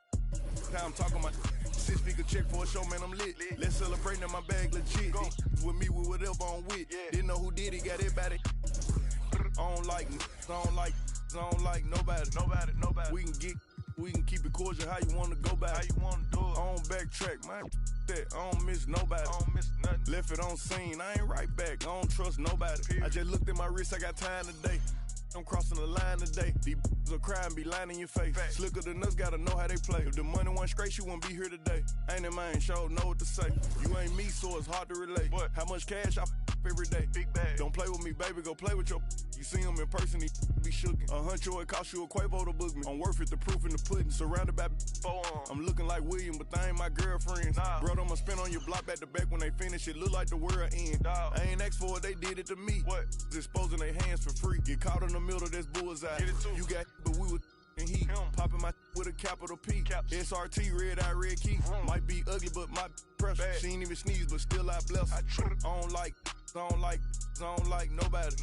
Now I'm talking my 6-figure check for a show, man, I'm lit. Let's celebrate in my bag, legit. With me, with whatever I'm with. Didn't know who did it, got it, about it. I don't like I don't like nobody. We can keep it cordial how you want to go back. How you want to do it. I don't backtrack, man. That I don't miss nobody. I don't miss nothing. Left it on scene. I ain't right back. I don't trust nobody. Period. I just looked at my wrist. I got time today. I'm crossing the line today. These will cry and be lying in your face. Fact. Slicker than us, gotta know how they play. If the money wasn't straight, you wouldn't be here today. Ain't in mine, sure know what to say. You ain't me, so it's hard to relate. What? How much cash I every day? Big bag. Don't play with me, baby, go play with your. You see him in person, he be shookin'. $100, it cost you a Quavo to book me. I'm worth it, the proof in the pudding. Surrounded by forearms. I'm looking like William, but they ain't my girlfriends. Nah. Bro, I'ma spin on your block back to back when they finish. It look like the world end. Dog. I ain't asked for it, they did it to me. What? Disposing their hands for free. Get caught in the middle, that's bullseye. Get it too. You got, but we was and he popping my with a capital P. SRT, red eye, red key. Might be ugly, but my pressure. She ain't even sneeze, but still I bless her. I don't like nobody.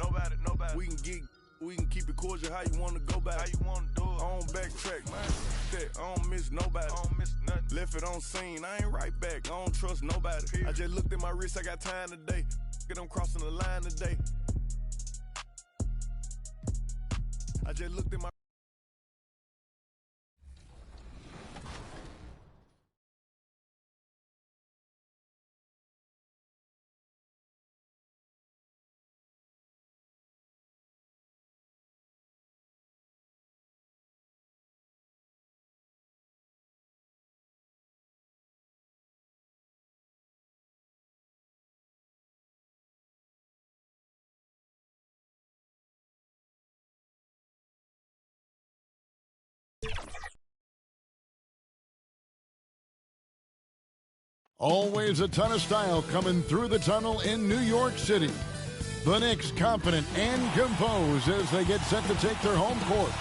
We can keep it cordial how you want to go back. How you want to do it. I don't backtrack, man. That I don't miss nobody. I don't miss nothing. Left it on scene. I ain't right back. I don't trust nobody. Period. I just looked at my wrist. I got time today. I'm crossing the line today. I just looked at my. Always a ton of style coming through the tunnel in New York City. The Knicks confident and composed as they get set to take their home court.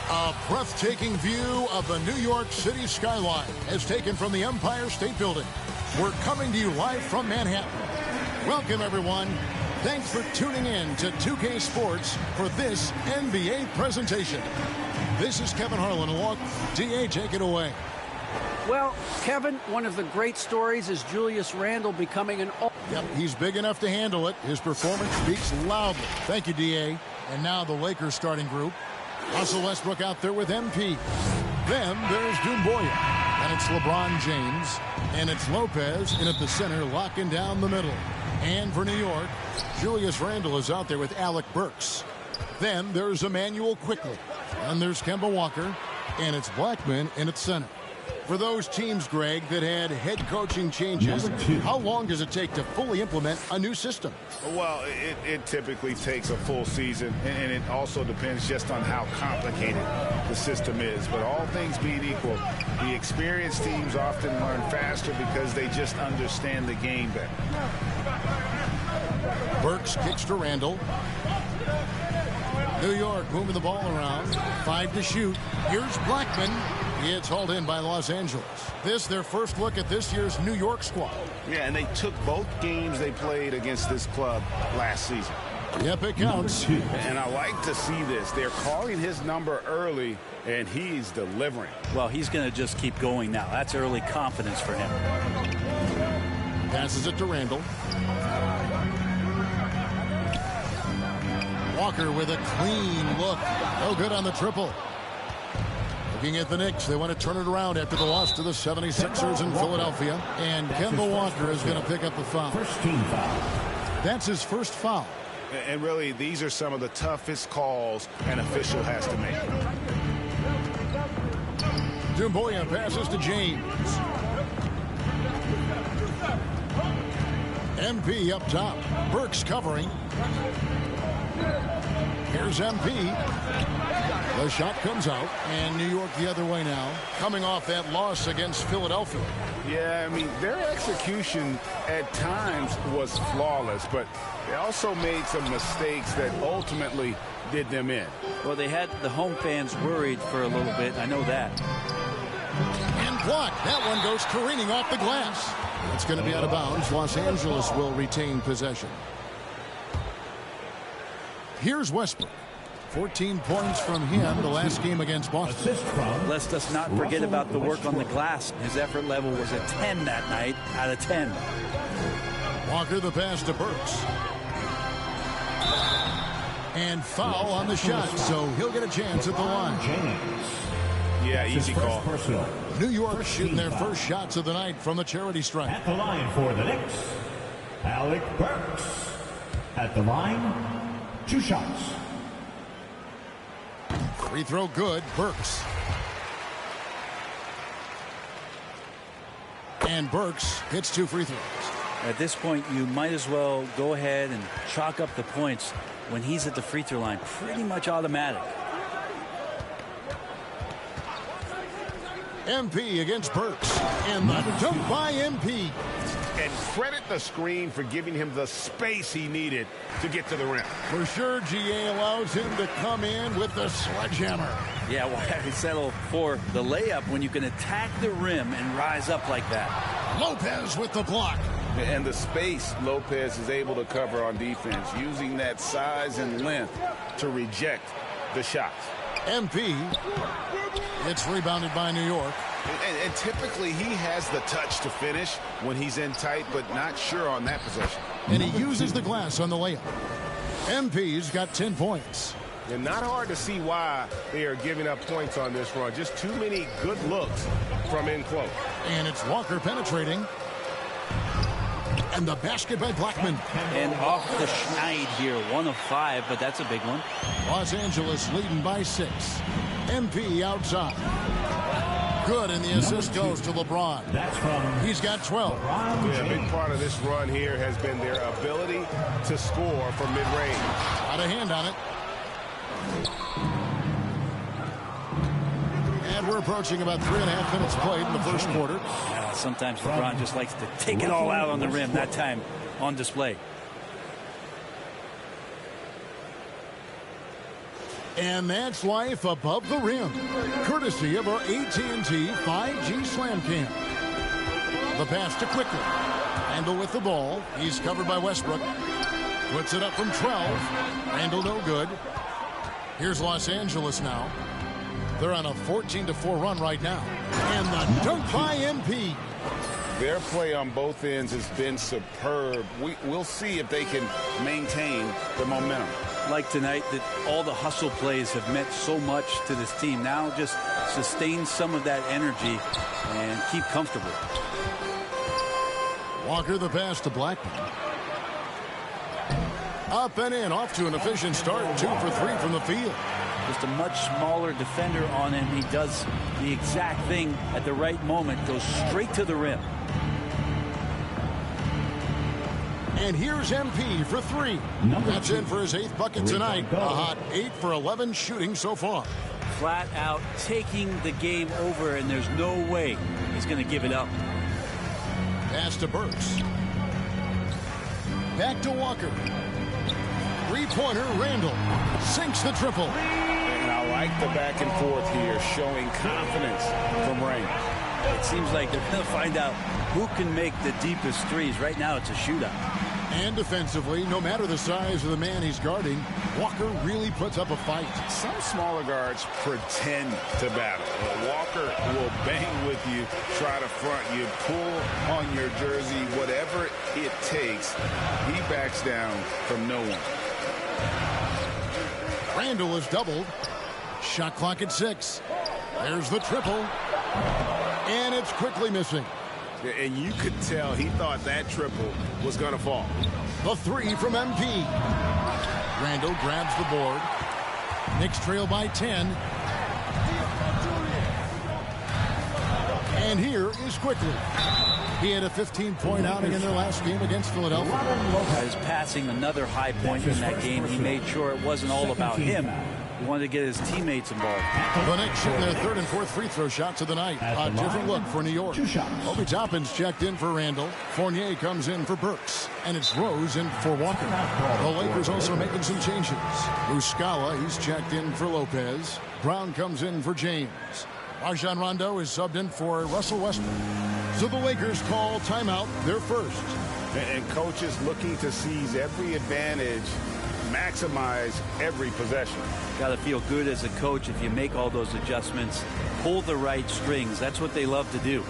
A breathtaking view of the New York City skyline as taken from the Empire State Building. We're coming to you live from Manhattan. Welcome, everyone. Thanks for tuning in to 2K Sports for this NBA presentation. This is Kevin Harlan along. DA, take it away. Well, Kevin, one of the great stories is Julius Randle becoming an all. Yep, he's big enough to handle it. His performance speaks loudly. Thank you, DA. And now the Lakers starting group. Russell Westbrook out there with MP. Then there's Doumbouya. And it's LeBron James. And it's Lopez in at the center, locking down the middle. And for New York, Julius Randle is out there with Alec Burks. Then there's Emmanuel Quickley. And there's Kemba Walker. And it's Blackman in at center. For those teams, Greg, that had head coaching changes, how long does it take to fully implement a new system? Well, it typically takes a full season, and it also depends just on how complicated the system is. But all things being equal, the experienced teams often learn faster because they just understand the game better. Burks kicks to Randle. New York moving the ball around. 5 to shoot. Here's Blackman. It's hauled in by Los Angeles. This their first look at this year's New York squad. Yeah, and they took both games they played against this club last season. Yep, it counts. And I like to see this. They're calling his number early, and he's delivering. Well, he's going to just keep going now. That's early confidence for him. Passes it to Randle. Walker with a clean look. No good on the triple. Looking at the Knicks, they want to turn it around after the loss to the 76ers in Philadelphia. And Kemba Walker is going to pick up the foul. First team foul. That's his first foul. And really, these are some of the toughest calls an official has to make. Doumbouya passes to James. MP up top. Burks covering. Here's MP. The shot comes out, and New York the other way now, coming off that loss against Philadelphia. Yeah, I mean, their execution at times was flawless, but they also made some mistakes that ultimately did them in. Well, they had the home fans worried for a little bit. I know that. And blocked. That one goes careening off the glass. It's going to be out of bounds. Los Angeles will retain possession. Here's Westbrook. 14 points from him the last game against Boston. Let's us not forget about the work on the glass. His effort level was a 10 that night out of 10. Walker the pass to Burks. And foul on the shot, so he'll get a chance at the line. Yeah, easy call. New York shooting their first shots of the night from the charity stripe. At the line for the Knicks, Alec Burks. At the line, 2 shots. Free throw good, Burks. And Burks hits 2 free throws. At this point, you might as well go ahead and chalk up the points when he's at the free throw line. Pretty much automatic. MP against Burks. And the dunk by MP. And credit the screen for giving him the space he needed to get to the rim. For sure, GA allows him to come in with the sledgehammer. Yeah, why settle for the layup when you can attack the rim and rise up like that? Lopez with the block. And the space Lopez is able to cover on defense, using that size and length to reject the shots. MP. It's rebounded by New York. And typically he has the touch to finish when he's in tight, but not sure on that possession. And he uses the glass on the layup. MP's got 10 points. And not hard to see why they are giving up points on this run. Just too many good looks from in close. And it's Walker penetrating. And the basket by Blackman. And off the schneid here, 1 of 5, but that's a big one. Los Angeles leading by 6. MP outside. Good, and the assist goes to LeBron. He's got 12. Yeah, a big part of this run here has been their ability to score from mid-range. Got a hand on it. And we're approaching about 3.5 minutes played in the first quarter. Yeah, sometimes LeBron just likes to take it all out on the rim, that time on display. And that's life above the rim, courtesy of our AT&T 5G Slam Cam. The pass to Quickly. Randall with the ball. He's covered by Westbrook. Puts it up from 12. Randall no good. Here's Los Angeles now. They're on a 14-4 run right now. And the dunk by MP. Their play on both ends has been superb. We'll see if they can maintain the momentum. Like tonight, that all the hustle plays have meant so much to this team. Now just sustain some of that energy and keep comfortable. Walker the pass to Blackman. Up and in, off to an efficient start. 2 for 3 from the field. Just a much smaller defender on him. He does the exact thing at the right moment. Goes straight to the rim. And here's MP for 3. That's in for his 8th bucket tonight. A hot 8 for 11 shooting so far. Flat out taking the game over, and there's no way he's going to give it up. Pass to Burks. Back to Walker. 3-pointer, Randall. Sinks the triple. And I like the back and forth here, showing confidence from range. It seems like they're going to find out who can make the deepest threes. Right now, it's a shootout. And defensively, no matter the size of the man he's guarding, Walker really puts up a fight. Some smaller guards pretend to battle. Walker will bang with you, try to front you, pull on your jersey, whatever it takes. He backs down from no one. Randall is doubled. Shot clock at 6. There's the triple. And it's quickly missing. And you could tell he thought that triple was going to fall. The 3 from MP. Randall grabs the board. Knicks trail by 10. And here is Quickly. He had a 15-point outing in their last game against Philadelphia. Is passing another high point in that game. He made sure it wasn't all about him. He wanted to get his teammates involved. The Knicks shooting their 3rd and 4th free throw shots of the night. A different look for New York. Obi Toppin's checked in for Randall. Fournier comes in for Burks. And it's Rose in for Walker. The Lakers also making some changes. Muscala, he's checked in for Lopez. Brown comes in for James. Rajon Rondo is subbed in for Russell Westbrook. So the Lakers call timeout, their first. And coaches looking to seize every advantage, maximize every possession. Got to feel good as a coach if you make all those adjustments, pull the right strings. That's what they love to do.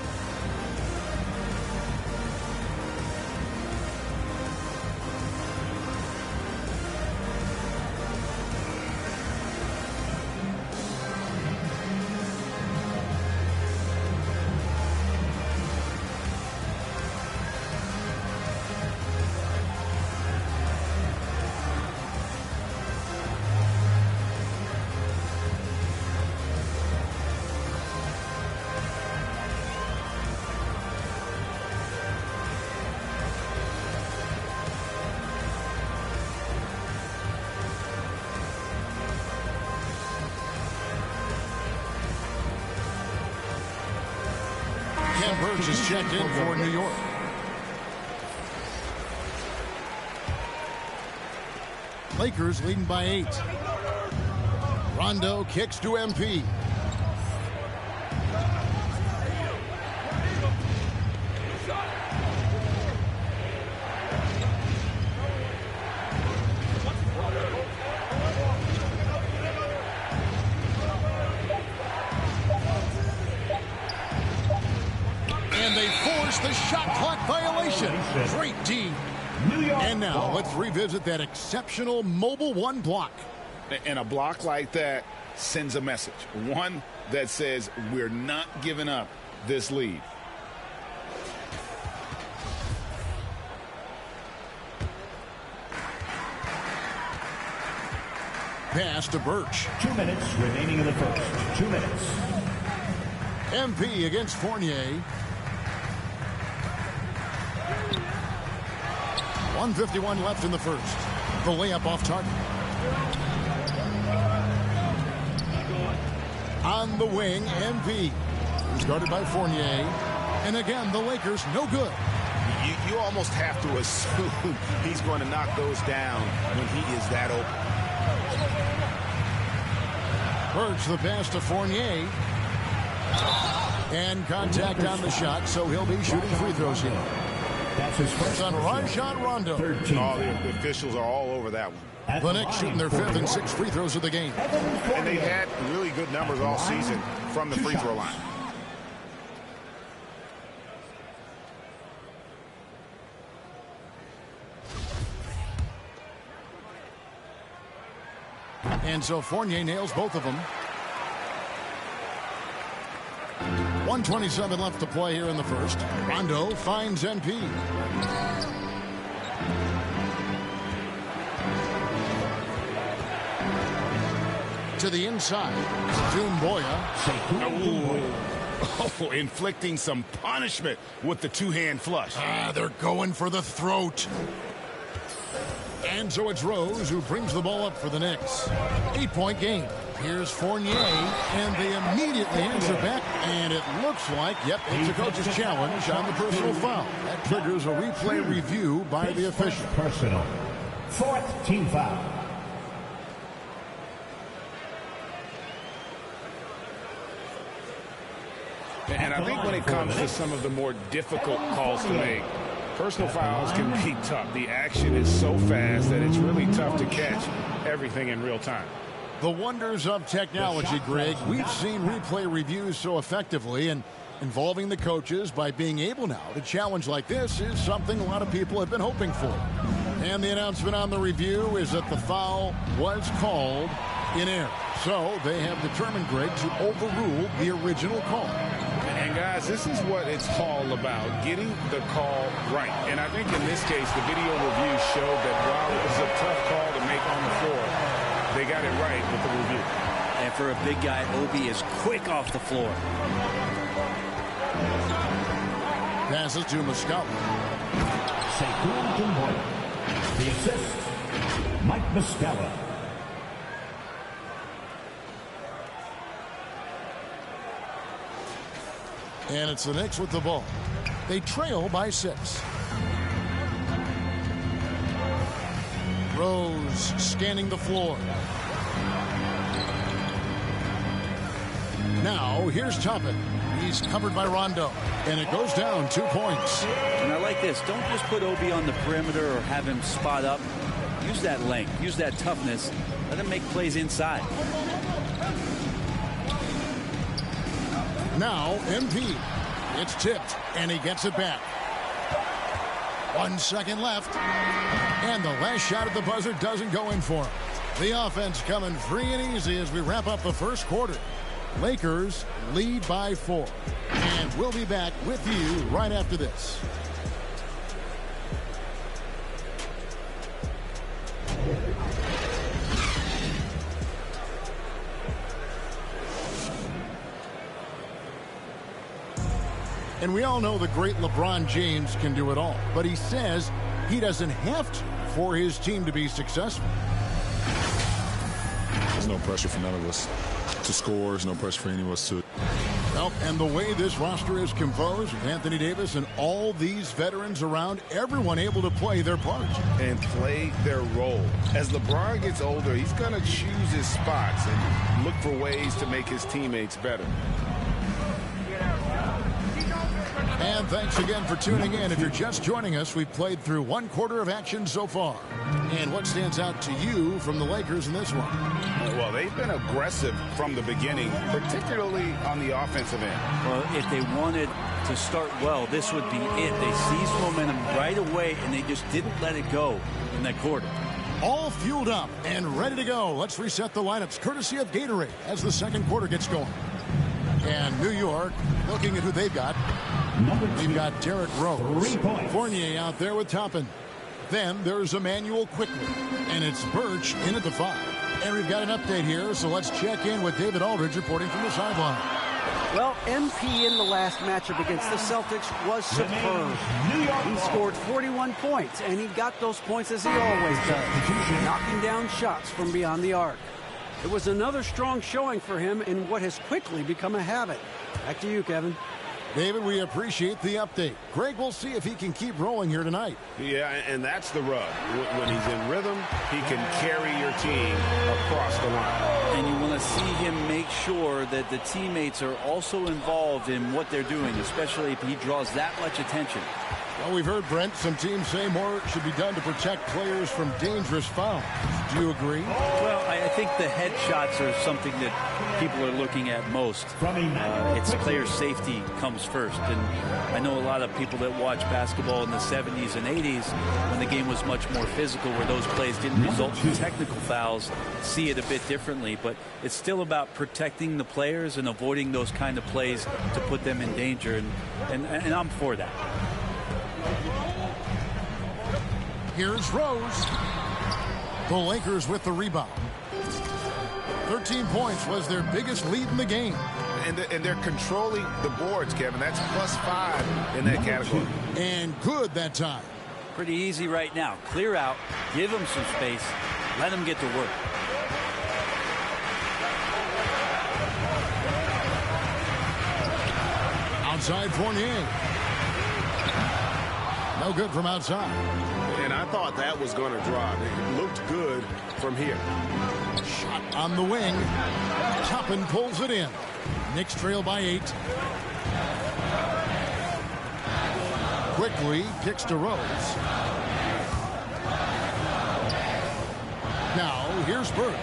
Ken Burch is checked in for New York. Lakers leading by 8. Rondo kicks to MP. And they force the shot clock violation. Great D. And now let's revisit that exceptional mobile one block. And a block like that sends a message. One that says we're not giving up this lead. Pass to Burch. 2 minutes remaining in the first. 2 minutes. MP against Fournier. 1:51 left in the first. The layup off target. On the wing, MP. He's guarded by Fournier. And again, the Lakers no good. You almost have to assume he's going to knock those down when he is that open. Burch the pass to Fournier. And contact on the shot, so he'll be shooting free throws here. That's his first on Rajon Rondo. Oh, the officials are all over that one. The Knicks shooting their 5th and 6th free throws of the game. And they had really good numbers all season from the free throw line. And so Fournier nails both of them. 1:27 left to play here in the first. Rondo finds MP. To the inside. Doumbouya. Oh, inflicting some punishment with the two-hand flush. They're going for the throat. And so it's Rose who brings the ball up for the Knicks. 8-point game. Here's Fournier, and they immediately answer back, and it looks like, yep, it's a coach's challenge on the personal foul. That triggers a replay review by the official. Personal. 4th team foul. And I think when it comes to some of the more difficult calls to make, personal fouls can be tough. The action is so fast that it's really tough to catch everything in real time. The wonders of technology, Greg. We've seen replay reviews so effectively, and involving the coaches by being able now to challenge like this is something a lot of people have been hoping for. And the announcement on the review is that the foul was called in error. So they have determined, Greg, to overrule the original call. And guys, this is what it's all about, getting the call right. And I think in this case, the video review showed that while it was a tough call to make on the floor, they got it right with the review. And for a big guy, Obi is quick off the floor. Passes to Muscala. Sekou Doumbouya. The assist, Mike Muscala. And it's the Knicks with the ball. They trail by 6. Rose scanning the floor. Now here's Toppin. He's covered by Rondo. And it goes down 2 points. And I like this. Don't just put Obi on the perimeter or have him spot up. Use that length. Use that toughness. Let him make plays inside. Now MP. It's tipped, and he gets it back. 1 second left. And the last shot at the buzzer doesn't go in for him. The offense coming free and easy as we wrap up the first quarter. Lakers lead by 4. And we'll be back with you right after this. And we all know the great LeBron James can do it all. But he says he doesn't have to for his team to be successful. There's no pressure for none of us to score. There's no pressure for any of us to Well, and the way this roster is composed with Anthony Davis and all these veterans around, everyone able to play their part. And play their role. As LeBron gets older, he's going to choose his spots and look for ways to make his teammates better. And thanks again for tuning in. If you're just joining us, we've played through one quarter of action so far. And what stands out to you from the Lakers in this one? Well, they've been aggressive from the beginning, particularly on the offensive end. Well, if they wanted to start well, this would be it. They seized momentum right away, and they just didn't let it go in that quarter. All fueled up and ready to go. Let's reset the lineups courtesy of Gatorade as the second quarter gets going. And New York looking at who they've got. We've got Derrick Rose. Fournier out there with Toppin. Then there's Emmanuel Quickly. And it's Birch in at the 5. And we've got an update here, so let's check in with David Aldridge reporting from the sideline. Well, MP in the last matchup against the Celtics was superb. He scored 41 points, and he got those points as he always does, knocking down shots from beyond the arc. It was another strong showing for him in what has quickly become a habit. Back to you, Kevin. David, we appreciate the update. Greg, we'll see if he can keep rolling here tonight. Yeah, and that's the rub. When he's in rhythm, he can carry your team across the line. And you want to see him make sure that the teammates are also involved in what they're doing, especially if he draws that much attention. Well, we've heard, Brent, some teams say more should be done to protect players from dangerous fouls. Do you agree? Well, I think the head shots are something that people are looking at most. It's player safety comes first. And I know a lot of people that watch basketball in the 70s and 80s when the game was much more physical, where those plays didn't result in technical fouls, see it a bit differently. But it's still about protecting the players and avoiding those kind of plays to put them in danger. And I'm for that. Here's Rose. The Lakers with the rebound. 13 points was their biggest lead in the game. And they're controlling the boards, Kevin. That's +5 in that category. And good that time. Pretty easy right now. Clear out. Give them some space. Let them get to work. Outside Fournier. No good from outside. And I thought that was going to drop. It looked good from here. Shot on the wing. Toppin pulls it in. Knicks trail by 8. Quickly kicks to Rose. Now here's Birch.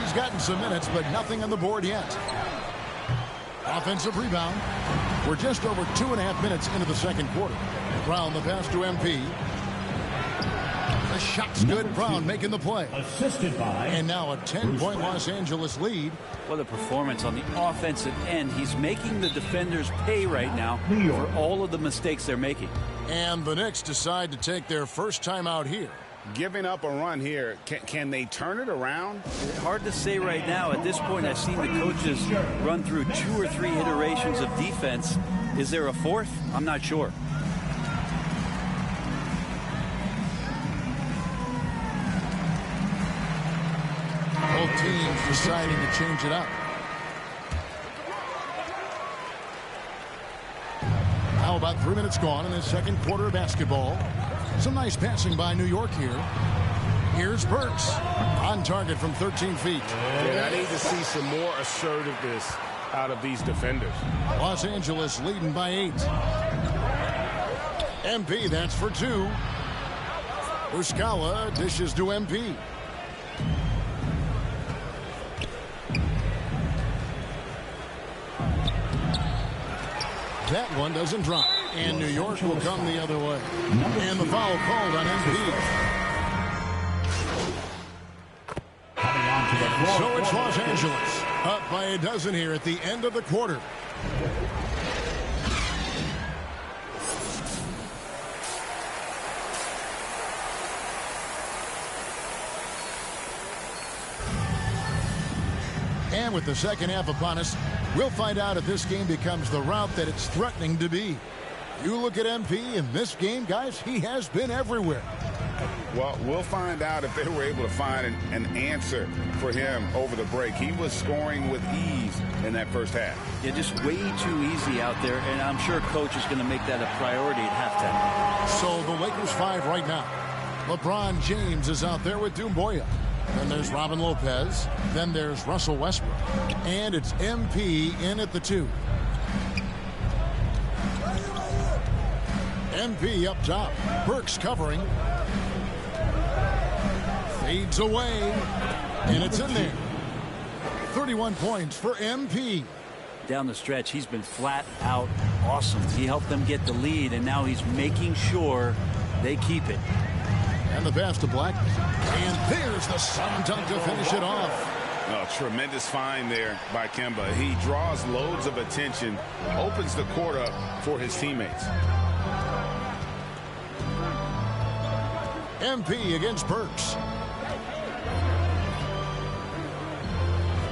He's gotten some minutes, but nothing on the board yet. Offensive rebound. We're just over 2.5 minutes into the second quarter. Brown the pass to MP. The shot's good. Brown making the play. Assisted by. And now a 10-point Los Angeles lead. What a performance on the offensive end. He's making the defenders pay right now for all of the mistakes they're making. And the Knicks decide to take their first time out here. Giving up a run here, can they turn it around? Hard to say right now. At this point, I've seen the coaches run through 2 or 3 iterations of defense. Is there a fourth? I'm not sure. Both teams deciding to change it up. How about 3 minutes gone in the second quarter of basketball? Some nice passing by New York here. Here's Burks on target from 13 feet. Yeah, I need to see some more assertiveness out of these defenders. Los Angeles leading by 8. MP, that's for 2. Muscala dishes to MP. That one doesn't drop. And New York will come the other way. And the foul called on MP. So it's Los Angeles up by a dozen here at the end of the quarter. And with the second half upon us, we'll find out if this game becomes the route that it's threatening to be. You look at MP in this game, guys, he has been everywhere. Well, we'll find out if they were able to find an answer for him over the break. He was scoring with ease in that first half. Yeah, just way too easy out there, and I'm sure coach is going to make that a priority at halftime. So the Lakers 5 right now. LeBron James is out there with Doumbouya. Then there's Robin Lopez. Then there's Russell Westbrook. And it's MP in at the 2. MP up top. Burks covering. Fades away. And it's in there. 31 points for MP. Down the stretch, he's been flat out awesome. He helped them get the lead, and now he's making sure they keep it. And the pass to Black. And there's the slam dunk to finish it off. Oh, tremendous find there by Kemba. He draws loads of attention, opens the court up for his teammates. MP against Burks.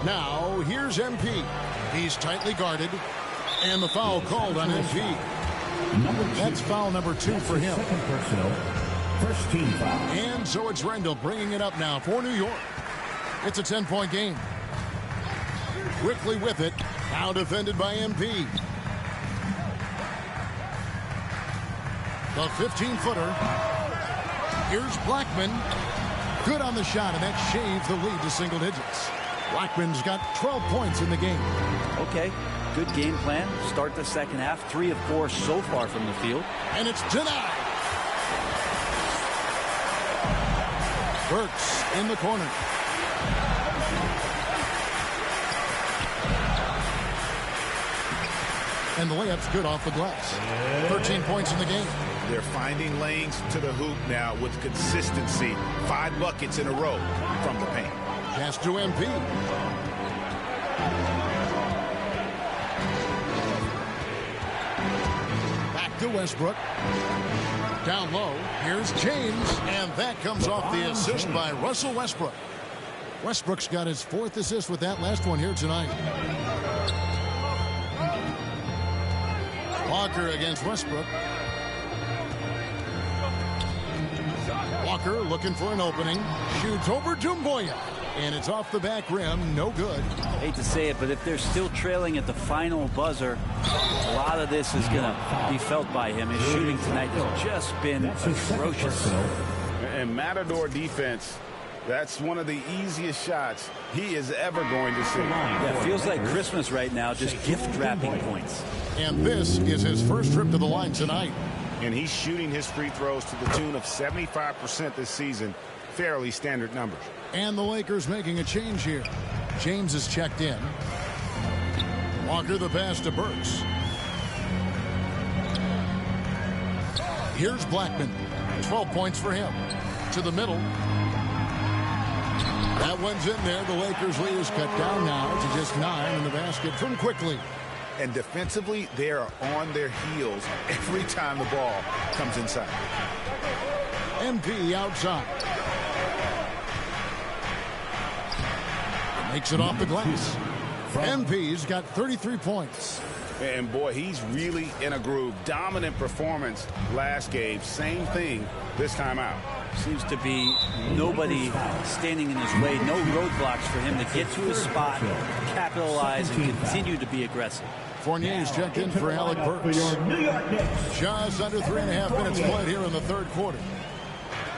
Now, here's MP. He's tightly guarded. And the foul called on MP. That's foul number 2 for him. Second personal. First team foul. And so it's Rendell bringing it up now for New York. It's a 10-point game. Quickly with it. Now defended by MP. The 15-footer. Here's Blackman. Good on the shot, and that shaves the lead to single digits. Blackman's got 12 points in the game. Okay, good game plan. Start the second half. 3 of 4 so far from the field. And it's denied. Burks in the corner. And the layup's good off the glass. 13 points in the game. They're finding lanes to the hoop now with consistency. 5 buckets in a row from the paint. Pass to MP. Back to Westbrook. Down low. Here's James. And that comes off the assist by Russell Westbrook. Westbrook's got his 4th assist with that last one here tonight. Walker against Westbrook. Walker looking for an opening. Shoots over Doumbouya. And it's off the back rim. No good. Hate to say it, but if they're still trailing at the final buzzer, a lot of this is going to be felt by him. His shooting tonight has just been atrocious. And Matador defense, that's one of the easiest shots he is ever going to see. Yeah, it feels like Christmas right now, just gift wrapping points. And this is his first trip to the line tonight. And he's shooting his free throws to the tune of 75% this season. Fairly standard numbers. And the Lakers making a change here. James is checked in. Walker the pass to Burks. Here's Blackman. 12 points for him. To the middle. That one's in there. The Lakers lead is cut down now to just 9 in the basket from Quickly. And defensively, they are on their heels every time the ball comes inside. MP outside. Makes it off the glass. MP's got 33 points. And boy, he's really in a groove. Dominant performance last game. Same thing this time out. Seems to be nobody standing in his way. No roadblocks for him to get to his spot, capitalize, and continue to be aggressive. Fournier's checked in for Alec Burks. Just under 3.5 minutes played here in the third quarter.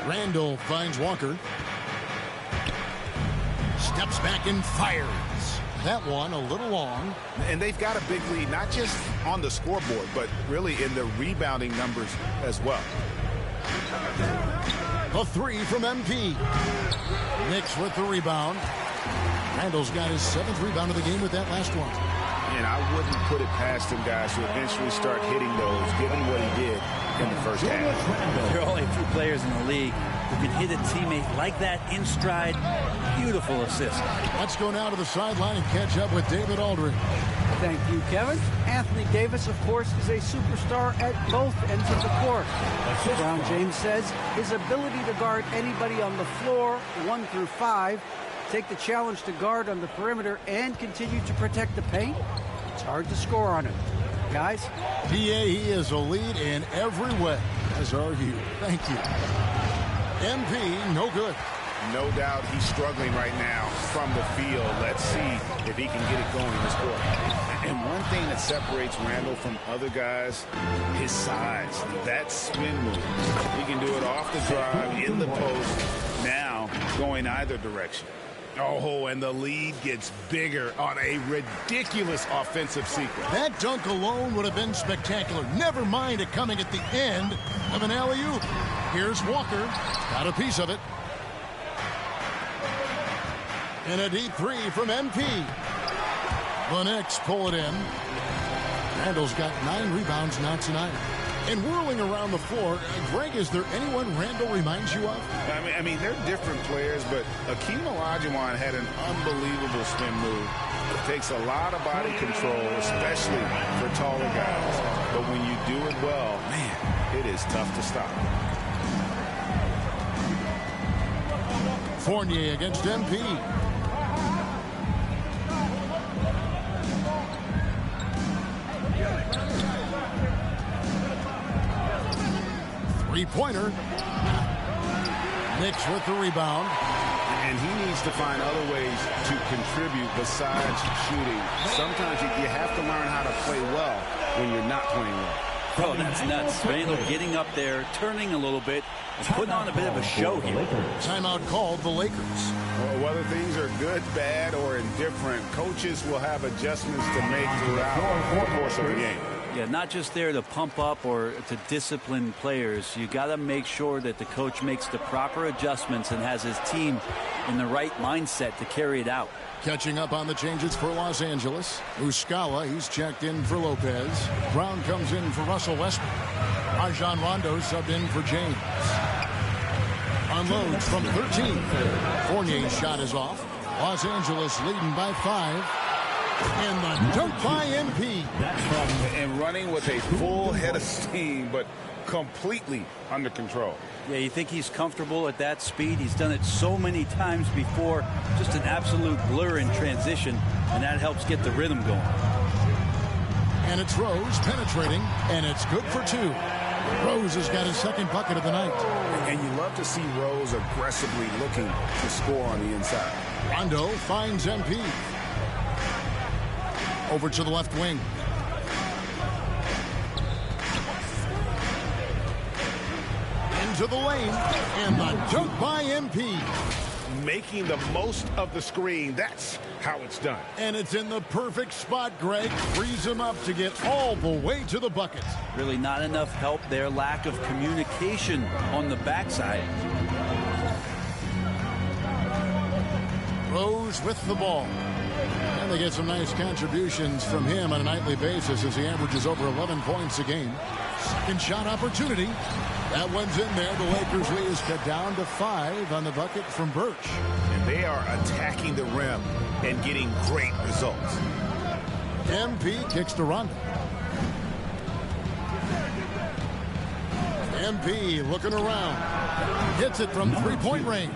Randall finds Walker. Steps back and fires. That one a little long. And they've got a big lead, not just on the scoreboard, but really in the rebounding numbers as well. A 3 from MP. Knicks with the rebound. Randall's got his 7th rebound of the game with that last one. And I wouldn't put it past him, guys, to eventually start hitting those, given what he did in the first half. There are only a few players in the league who can hit a teammate like that in stride. Beautiful assist. Let's go now to the sideline and catch up with David Aldridge. Thank you, Kevin. Anthony Davis, of course, is a superstar at both ends of the court. Brown James says his ability to guard anybody on the floor, 1 through 5, take the challenge to guard on the perimeter and continue to protect the paint, it's hard to score on him. Guys? PA, he is a lead in every way, as are you. Thank you. MP, no good. No doubt he's struggling right now from the field. Let's see if he can get it going in this quarter. And one thing that separates Randall from other guys, his size. That spin move. He can do it off the drive, in the post, now going either direction. Oh, and the lead gets bigger on a ridiculous offensive sequence. That dunk alone would have been spectacular. Never mind it coming at the end of an alley-oop. Here's Walker. Got a piece of it. And a deep three from MP. The Knicks pull it in. Randall's got 9 rebounds now tonight. And whirling around the floor, Greg, is there anyone Randall reminds you of? I mean, they're different players, but Akeem Olajuwon had an unbelievable spin move. It takes a lot of body control, especially for taller guys. But when you do it well, man, it is tough to stop. Fournier against MP. Three-pointer. Knicks with the rebound. And he needs to find other ways to contribute besides shooting. Sometimes you have to learn how to play well when you're not playing well. Oh, that's nuts. Randall getting up there, turning a little bit, and putting on a bit of a show here. Timeout called the Lakers. Well, whether things are good, bad, or indifferent, coaches will have adjustments to make throughout the course of the game. Yeah, not just there to pump up or to discipline players. You got to make sure that the coach makes the proper adjustments and has his team in the right mindset to carry it out. Catching up on the changes for Los Angeles. Muscala, he's checked in for Lopez. Brown comes in for Russell Westbrook. Rajon Rondo subbed in for James. Unloads from 13. Fournier's shot is off. Los Angeles leading by 5. And the dunk by MP. And running with a full head of steam, but completely under control. Yeah, you think he's comfortable at that speed? He's done it so many times before. Just an absolute blur in transition, and that helps get the rhythm going. And it's Rose penetrating, and it's good for 2. Rose has got his second bucket of the night. And you love to see Rose aggressively looking to score on the inside. Rondo finds MP. Over to the left wing. Into the lane. And the dunk by MP. Making the most of the screen. That's how it's done. And it's in the perfect spot, Greg. Frees him up to get all the way to the bucket. Really not enough help there. Lack of communication on the backside. Rose with the ball. And they get some nice contributions from him on a nightly basis as he averages over 11 points a game. Second shot opportunity. That one's in there. The Lakers lead is cut down to 5 on the bucket from Birch. And they are attacking the rim and getting great results. MP kicks to Rondo. MP looking around. Hits it from three-point range.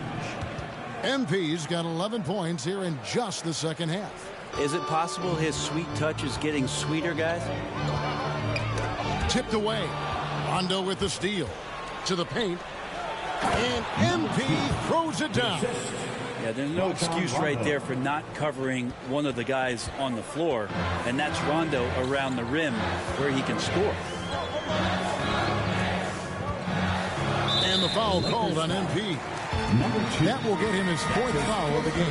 MP's got 11 points here in just the second half. Is it possible his sweet touch is getting sweeter, guys? Tipped away. Rondo with the steal. To the paint. And MP throws it down. Yeah, there's no excuse right there for not covering one of the guys on the floor. And that's Rondo around the rim where he can score. And the foul called on MP. That will get him his 4th foul of the game.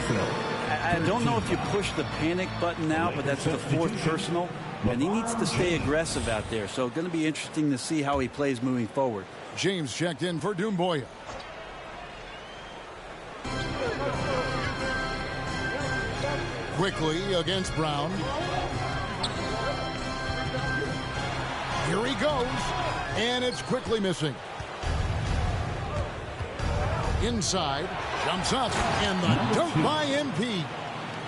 I don't know if you push the panic button now, but that's the 4th personal. And he needs to stay aggressive out there. So going to be interesting to see how he plays moving forward. James checked in for Doumbouya. Quickly against Brown. Here he goes. And it's quickly missing. Inside, jumps up, and the dunk by MP.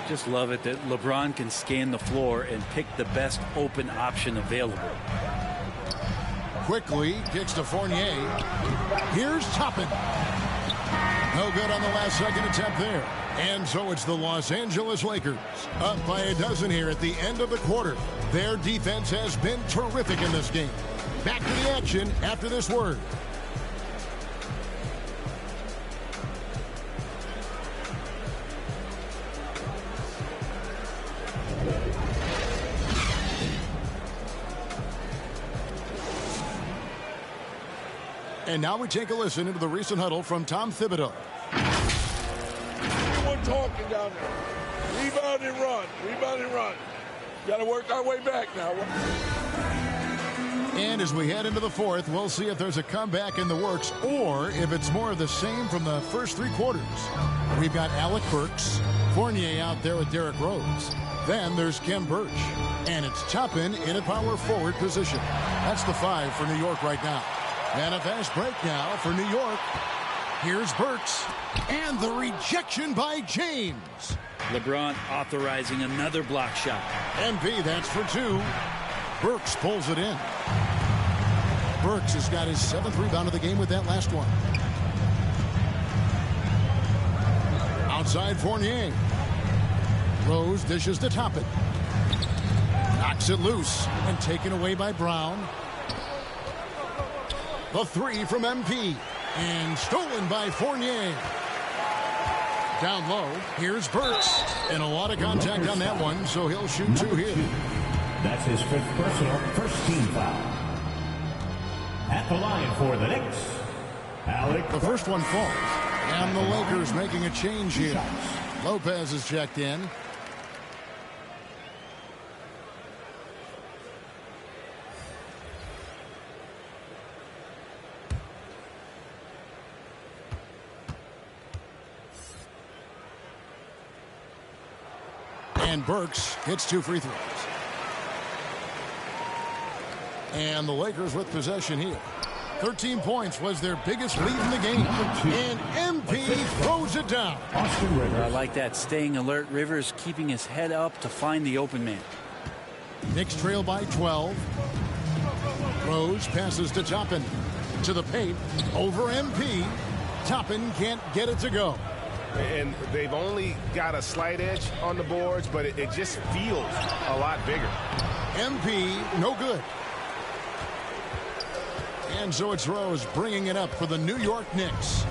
Just love it that LeBron can scan the floor and pick the best open option available. Quickly, kicks to Fournier. Here's Toppin. No good on the last second attempt there. And so it's the Los Angeles Lakers up by a dozen here at the end of the quarter. Their defense has been terrific in this game. Back to the action after this word. And now we take a listen into the recent huddle from Tom Thibodeau. Everyone talking down there. Rebound and run. Rebound and run. Got to work our way back now. And as we head into the fourth, we'll see if there's a comeback in the works or if it's more of the same from the first three quarters. We've got Alec Burks, Fournier out there with Derrick Rose. Then there's Kem Birch. And it's Toppin in a power forward position. That's the 5 for New York right now. And a fast break now for New York. Here's Burks. And the rejection by James. LeBron authorizing another block shot. MP, that's for 2. Burks pulls it in. Burks has got his 7th rebound of the game with that last one. Outside Fournier. Rose dishes to Toppin. Knocks it loose and taken away by Brown. The 3 from MP. And stolen by Fournier. Down low, here's Burks. And a lot of contact on that one, so he'll shoot 2 here. That's his 5th personal, first team foul. At the line for the Knicks, Alec. The first one falls. And the Lakers making a change here. Lopez is checked in. And Burks hits 2 free throws. And the Lakers with possession here. 13 points was their biggest lead in the game. And MP throws it down. I like that, staying alert. Rivers keeping his head up to find the open man. Knicks trail by 12. Rose passes to Toppin. To the paint. Over MP. Toppin can't get it to go. And they've only got a slight edge on the boards, but it just feels a lot bigger. MP, no good. And so it's Rose bringing it up for the New York Knicks.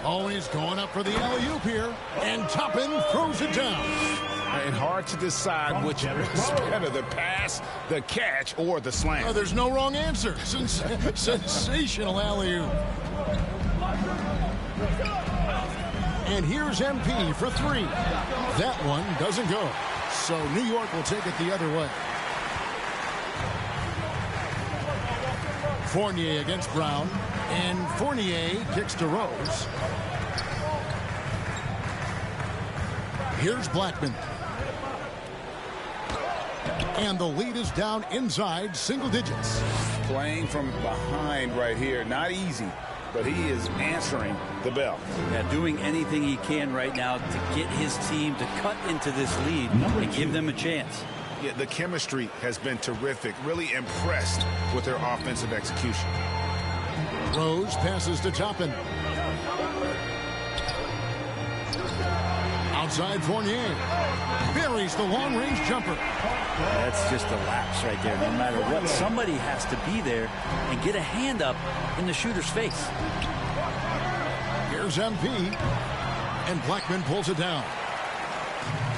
Oh, he's going up for the alley-oop here. And Toppin throws it down. And hard to decide which is better, the pass, the catch, or the slam. Oh, there's no wrong answer. Sensational alley-oop. And here's MP for 3. That one doesn't go. So New York will take it the other way. Fournier against Brown. And Fournier kicks to Rose. Here's Blackman. And the lead is down inside single digits. Playing from behind right here. Not easy, but he is answering the bell. Yeah, doing anything he can right now to get his team to cut into this lead and give them a chance. Yeah, the chemistry has been terrific. Really impressed with their offensive execution. Rose passes to Toppin. Outside Fournier. Buries the long-range jumper. That's just a lapse right there. No matter what, somebody has to be there and get a hand up in the shooter's face. Here's MP. And Blackman pulls it down.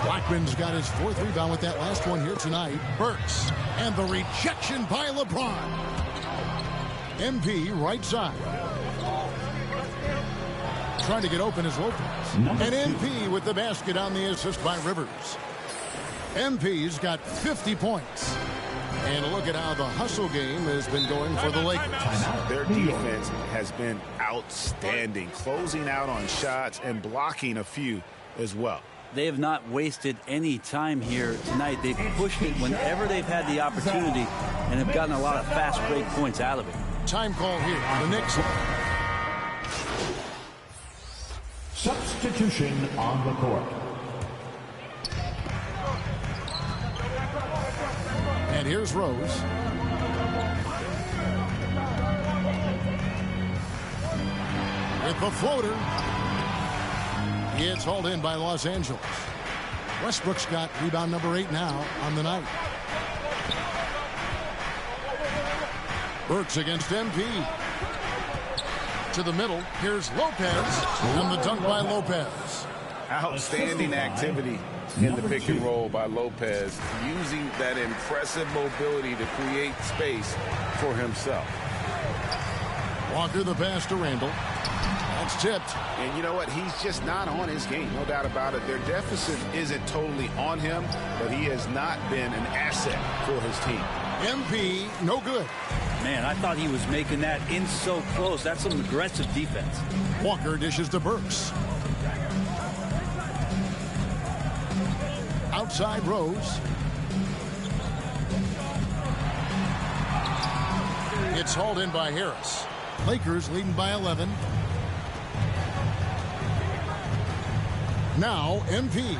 Blackman's got his 4th rebound with that last one here tonight. Burks. And the rejection by LeBron. MP right side. Trying to get open is Lopez. And MP with the basket on the assist by Rivers. MP's got 50 points. And look at how the hustle game has been going for the Lakers. Their defense has been outstanding, closing out on shots and blocking a few as well. They have not wasted any time here tonight. They've pushed it whenever they've had the opportunity and have gotten a lot of fast break points out of it. Time call here. The Knicks. Substitution on the court. And here's Rose. With the floater. It's hauled in by Los Angeles. Westbrook's got rebound number 8 now on the night. Burks against MP. To the middle. Here's Lopez. And the dunk by Lopez. Outstanding activity in the pick and roll by Lopez, using that impressive mobility to create space for himself. Walker the pass to Randall. That's tipped. And you know what? He's just not on his game. No doubt about it. Their deficit isn't totally on him, but he has not been an asset for his team. MP, no good. Man, I thought he was making that in so close. That's some aggressive defense. Walker dishes to Burks. Outside Rose. It's hauled in by Harris. Lakers leading by 11. Now MP.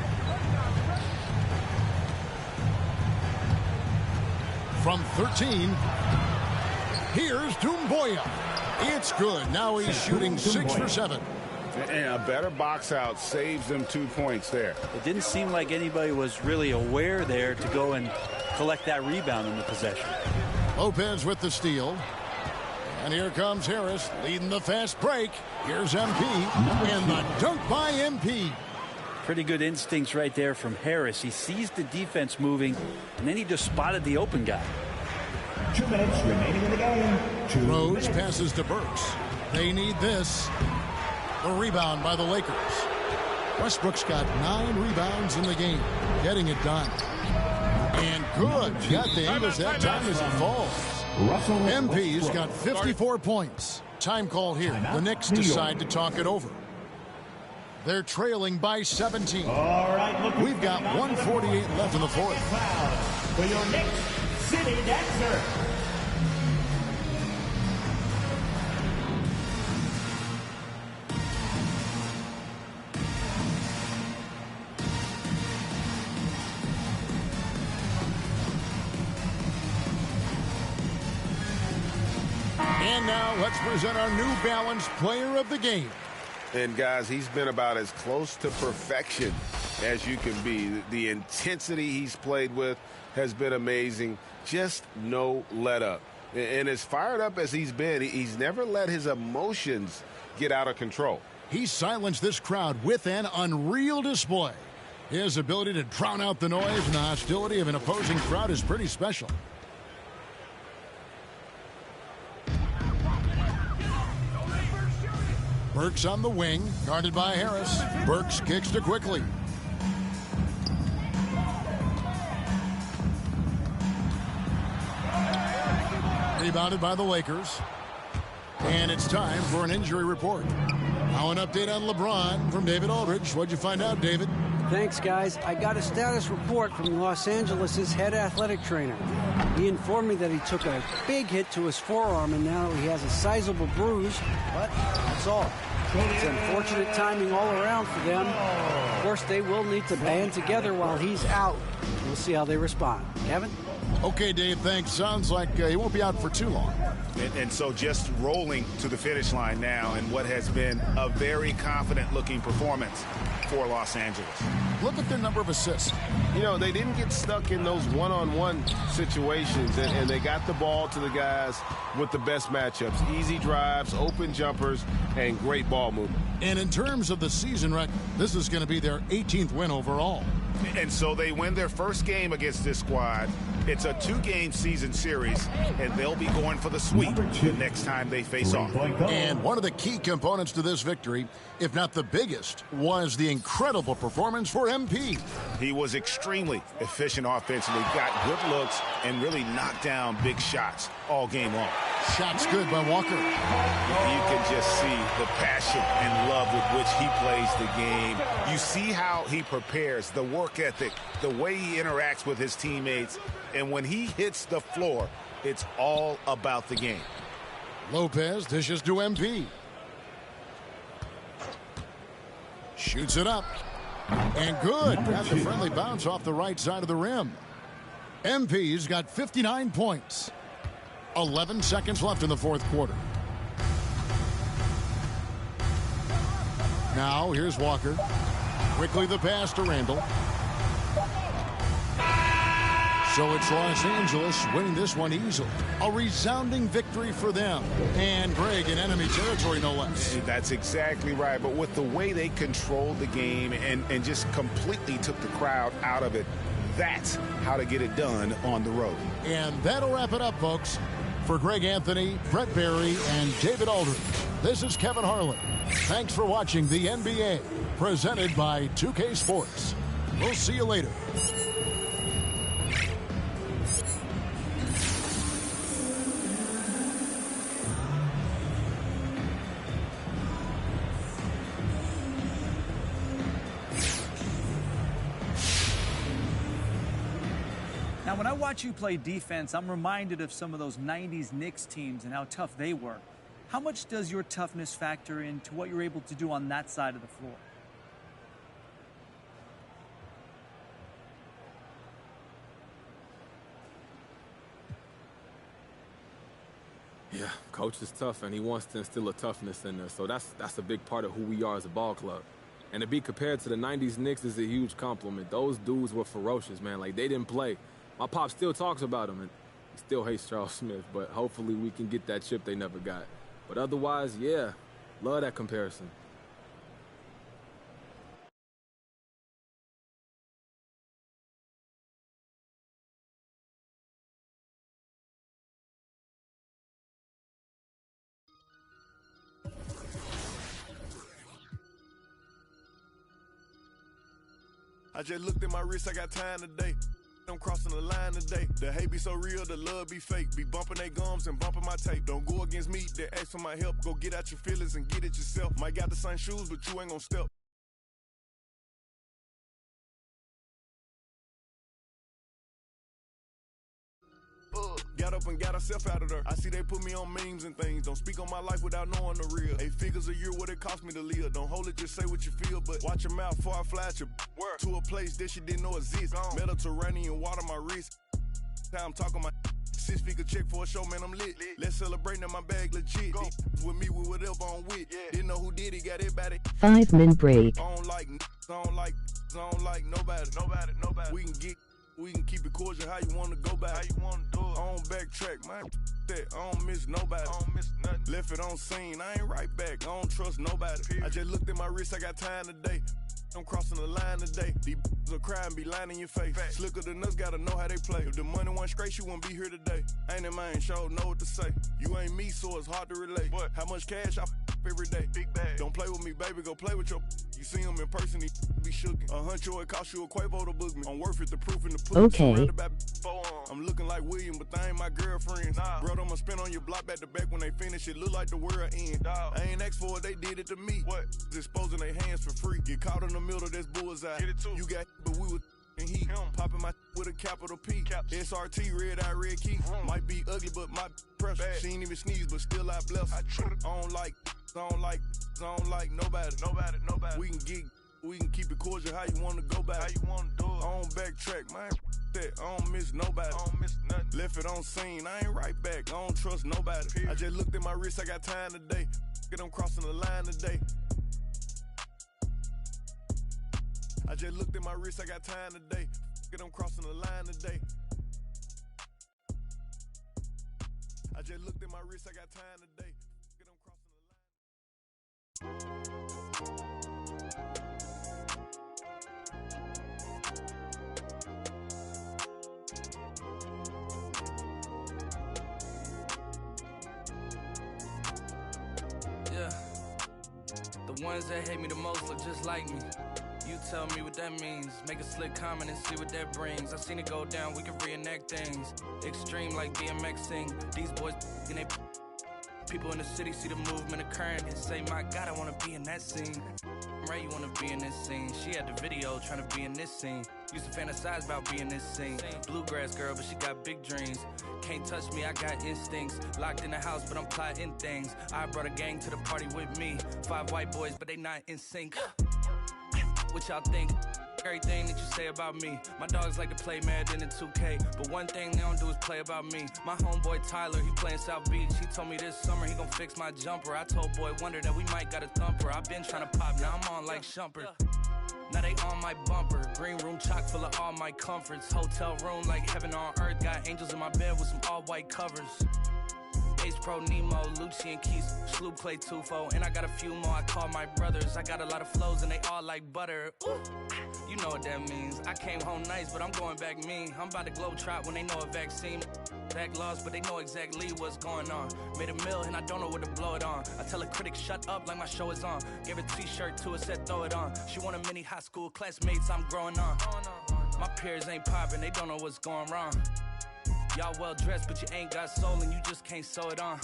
From 13. Here's Doumbouya. It's good. Now he's shooting 6 for 7. And a better box out saves them 2 points there. It didn't seem like anybody was really aware there to go and collect that rebound in the possession. Lopez with the steal. And here comes Harris leading the fast break. Here's MP. And the dunk by MP. Pretty good instincts right there from Harris. He sees the defense moving, and then he just spotted the open guy. 2 minutes remaining in the game. Rose passes to Burks. They need this. The rebound by the Lakers. Westbrook's got 9 rebounds in the game. Getting it done. And good. Got the English that time as he falls. MP's got 54 points. Time call here. The Knicks decide to talk it over. They're trailing by 17. All right, we've got 1:48 left in the fourth. For your Knicks City Dancer. And now let's present our New Balance Player of the Game. And guys, he's been about as close to perfection as you can be. The intensity he's played with has been amazing. Just no let up. And as fired up as he's been, he's never let his emotions get out of control. He silenced this crowd with an unreal display. His ability to drown out the noise and the hostility of an opposing crowd is pretty special. Burks on the wing, guarded by Harris. Burks kicks to quickly. Rebounded by the Lakers. And it's time for an injury report. Now an update on LeBron from David Aldridge. What'd you find out, David? Thanks, guys. I got a status report from Los Angeles' head athletic trainer. He informed me that he took a big hit to his forearm, and now he has a sizable bruise, but that's all. It's unfortunate timing all around for them. Of course, they will need to band together while he's out. We'll see how they respond. Kevin? Okay, Dave, thanks. Sounds like he won't be out for too long. And so just rolling to the finish line now in what has been a very confident-looking performance for Los Angeles. Look at their number of assists. You know, they didn't get stuck in those one-on-one situations, and they got the ball to the guys with the best matchups. Easy drives, open jumpers, and great ball movement. And in terms of the season record, this is going to be their 18th win overall. And so they win their first game against this squad. It's a 2-game season series, and they'll be going for the sweep the next time they face off. And one of the key components to this victory, if not the biggest, was the incredible performance for MP. He was extremely efficient offensively, got good looks, and really knocked down big shots all game long. Shots good by Walker. You can just see the passion and love with which he plays the game. You see how he prepares, the work ethic, the way he interacts with his teammates. And when he hits the floor, it's all about the game. Lopez dishes to MP. Shoots it up. And good. Got the friendly bounce off the right side of the rim. MP's got 59 points. 11 seconds left in the fourth quarter. Now here's Walker. Quickly the pass to Randall. So it's Los Angeles winning this one easily. A resounding victory for them. And Greg in enemy territory, no less. That's exactly right. But with the way they controlled the game and just completely took the crowd out of it, that's how to get it done on the road. And that'll wrap it up, folks. For Greg Anthony, Brett Barry, and David Aldridge, this is Kevin Harlan. Thanks for watching the NBA, presented by 2K Sports. We'll see you later. Now, when I watch you play defense, I'm reminded of some of those 90s Knicks teams and how tough they were. How much does your toughness factor into what you're able to do on that side of the floor? Yeah, coach is tough, and he wants to instill a toughness in us. So that's a big part of who we are as a ball club. And to be compared to the 90s Knicks is a huge compliment. Those dudes were ferocious, man. Like, they didn't play. My pop still talks about them, and he still hates Charles Smith. But hopefully we can get that chip they never got. But otherwise, yeah, love that comparison. I just looked at my wrist, I got time today. I'm crossing the line today. The hate be so real, the love be fake. Be bumping they gums and bumping my tape. Don't go against me, they ask for my help. Go get out your feelings and get it yourself. Might got the same shoes, but you ain't gonna step. Got up and got herself out of there. I see they put me on memes and things. Don't speak on my life without knowing the real. 8 figures a year, what it cost me to live. Don't hold it, just say what you feel. But watch your mouth before I fly at you. To a place that you didn't know exists. Mediterranean water, my wrist. Time talking my 6-figure check for a show, man, I'm lit. Let's celebrate now, my bag legit. With me, with whatever I'm with. Didn't know who did it, got it, it. 5-minute break. I don't like nobody. We can keep it cordial, how you want to go back. How you want to do it. I don't backtrack, man. I don't miss nobody. I don't miss nothing. Left it on scene, I ain't right back. I don't trust nobody. I just looked at my wrist, I got time today. I'm crossing the line today. These will cry and be lying in your face. Slicker than us, gotta know how they play. If the money wasn't straight, you wouldn't be here today. Ain't it, man? Sure know what to say. You ain't me, so it's hard to relate. But how much cash I every day? Big bag. Don't play with me, baby. Go play with your. You see him in person, he be shookin'. $100, it cost you a Quavo to book me. I'm worth it, the proof in the pudding. Okay. I'm looking like William, but they ain't my girlfriends. Bro, I'ma spin on your block back to back when they finish. It look like the world end. I ain't asked for it, they did it to me. What? Exposing their hands for free. Get caught in the middle, that's bullseye. Get it too. You got, but we was and he popping my with a capital P. SRT, red eye, red key. Might be ugly, but my pressure. She ain't even sneeze, but still I bless her. I don't like nobody. We can keep it cordial, how you want to go back. How you want to do it. I don't backtrack, man. I don't miss nobody. I don't miss nothing. Left it on scene, I ain't right back. I don't trust nobody. I just looked at my wrist, I got time today. I'm crossing the line today. I just looked at my wrist, I got time today. I'm crossing the line today. I just looked at my wrist, I got time today. I'm crossing the line. Yeah. The ones that hate me the most look just like me. You tell me what that means. Make a slick comment and see what that brings. I seen it go down, we can reenact things. Extreme like BMXing. These boys and they people in the city see the movement occurring and say, my God, I wanna be in that scene. Right, you wanna be in this scene. She had the video trying to be in this scene. Used to fantasize about being this scene. Bluegrass girl, but she got big dreams. Can't touch me, I got instincts. Locked in the house, but I'm plotting things. I brought a gang to the party with me. 5 white boys, but they not in sync. What y'all think? Everything that you say about me. My dogs like to play Madden in 2K, but one thing they don't do is play about me. My homeboy Tyler, he playing South Beach. He told me this summer he gon' fix my jumper. I told Boy Wonder that we might got a thumper. I been trying to pop, now I'm on like Shumpert. Now they on my bumper. Green room chock full of all my comforts. Hotel room like heaven on earth. Got angels in my bed with some all white covers. Ace Pro Nemo, Lucci and Keys, Sloop Clay Tufo, and I got a few more I call my brothers. I got a lot of flows and they all like butter. Ooh, you know what that means. I came home nice, but I'm going back mean. I'm about to globe trot when they know a vaccine. Respect laws, but they know exactly what's going on. Made a meal and I don't know what to blow it on. I tell a critic, shut up like my show is on. Gave a t-shirt to her, said throw it on. She want a mini high school classmates, I'm growing on. My peers ain't popping, they don't know what's going wrong. Y'all well dressed, but you ain't got soul and you just can't sew it on.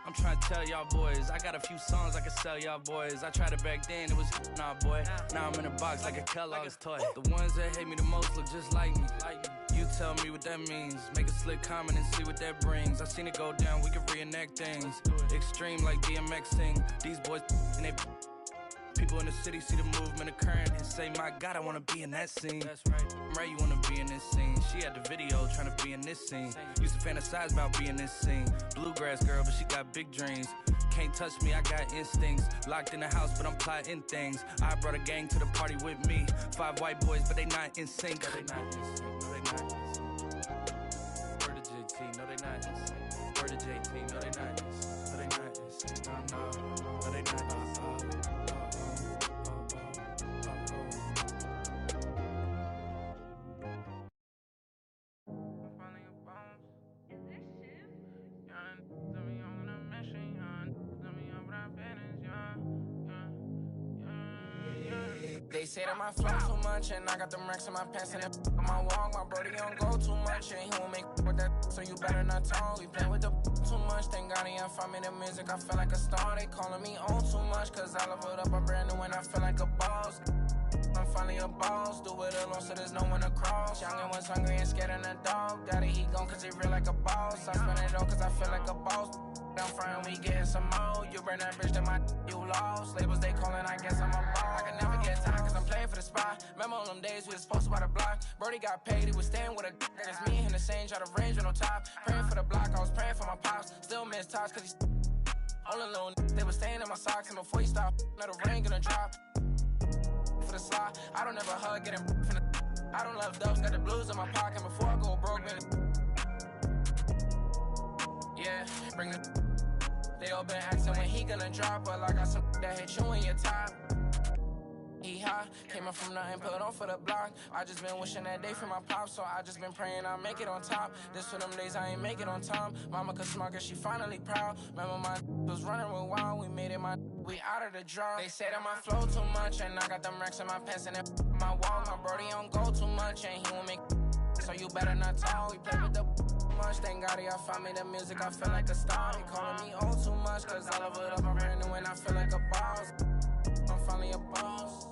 I'm trying to tell y'all boys, I got a few songs I can sell y'all boys. I tried it back then, it was nah boy. Now I'm in a box like a Kellogg's toy. The ones that hate me the most look just like me. You tell me what that means. Make a slick comment and see what that brings. I seen it go down, we can reenact things. Extreme like BMXing. These boys and they people in the city see the movement occurring and say, my God, I wanna be in that scene. That's right, you wanna be in this scene. She had the video trying to be in this scene. Used to fantasize about being this scene. Bluegrass girl, but she got big dreams. Can't touch me, I got instincts. Locked in the house, but I'm plotting things. I brought a gang to the party with me. 5 white boys, but they not in sync. No, they not in sync. No, they not in sync. Word to JT, no, they not in sync. Word to JT, no, they not in sync. No, they not in sync. No, they not in sync. They say that my flow too much and I got them racks in my pants and on my walk. My brody don't go too much and he won't make with that, so you better not talk. We play with the too much, thank God he find me the music. I feel like a star, they calling me on too much, cause I leveled up a brand new and I feel like a boss. I'm finally a boss, do it alone so there's no one to cross. Young and was hungry and scared of the dog. Daddy, he gone cause he real like a boss. I spend it all cause I feel like a boss. I'm frying, we getting some more. You burn that bridge to my you lost. Labels they calling, I guess I'm a boss. I can never get time cause I'm playing for the spot. Remember on them days we was posted by the block. Brody got paid, he was staying with a that is me and him the same, try to range with no top. Praying for the block, I was praying for my pops. Still miss tops cause he's all alone. They was staying in my socks and before he stopped, now the rain gonna drop. For the slot, I don't ever hug, get him from the I don't love dubs, got the blues in my pocket before I go broke, man. Yeah, bring the they all been asking when he gonna drop, but I got some that hit you in your top. He high, came up from nothing, put on for the block. I just been wishing that day for my pop, so I just been praying I'll make it on top. This for them days I ain't make it on time. Mama could smart cause she finally proud. Remember my was running real wild, we made it we out of the draw. They say that my flow too much, and I got them racks in my pants and my wall. My brody don't go too much, and he won't make so you better not talk. We play with the much, thank God he find me the music, I feel like a star. He calling me on too much, cause I love it up, I'm brand new and I feel like a boss. I'm finally a boss.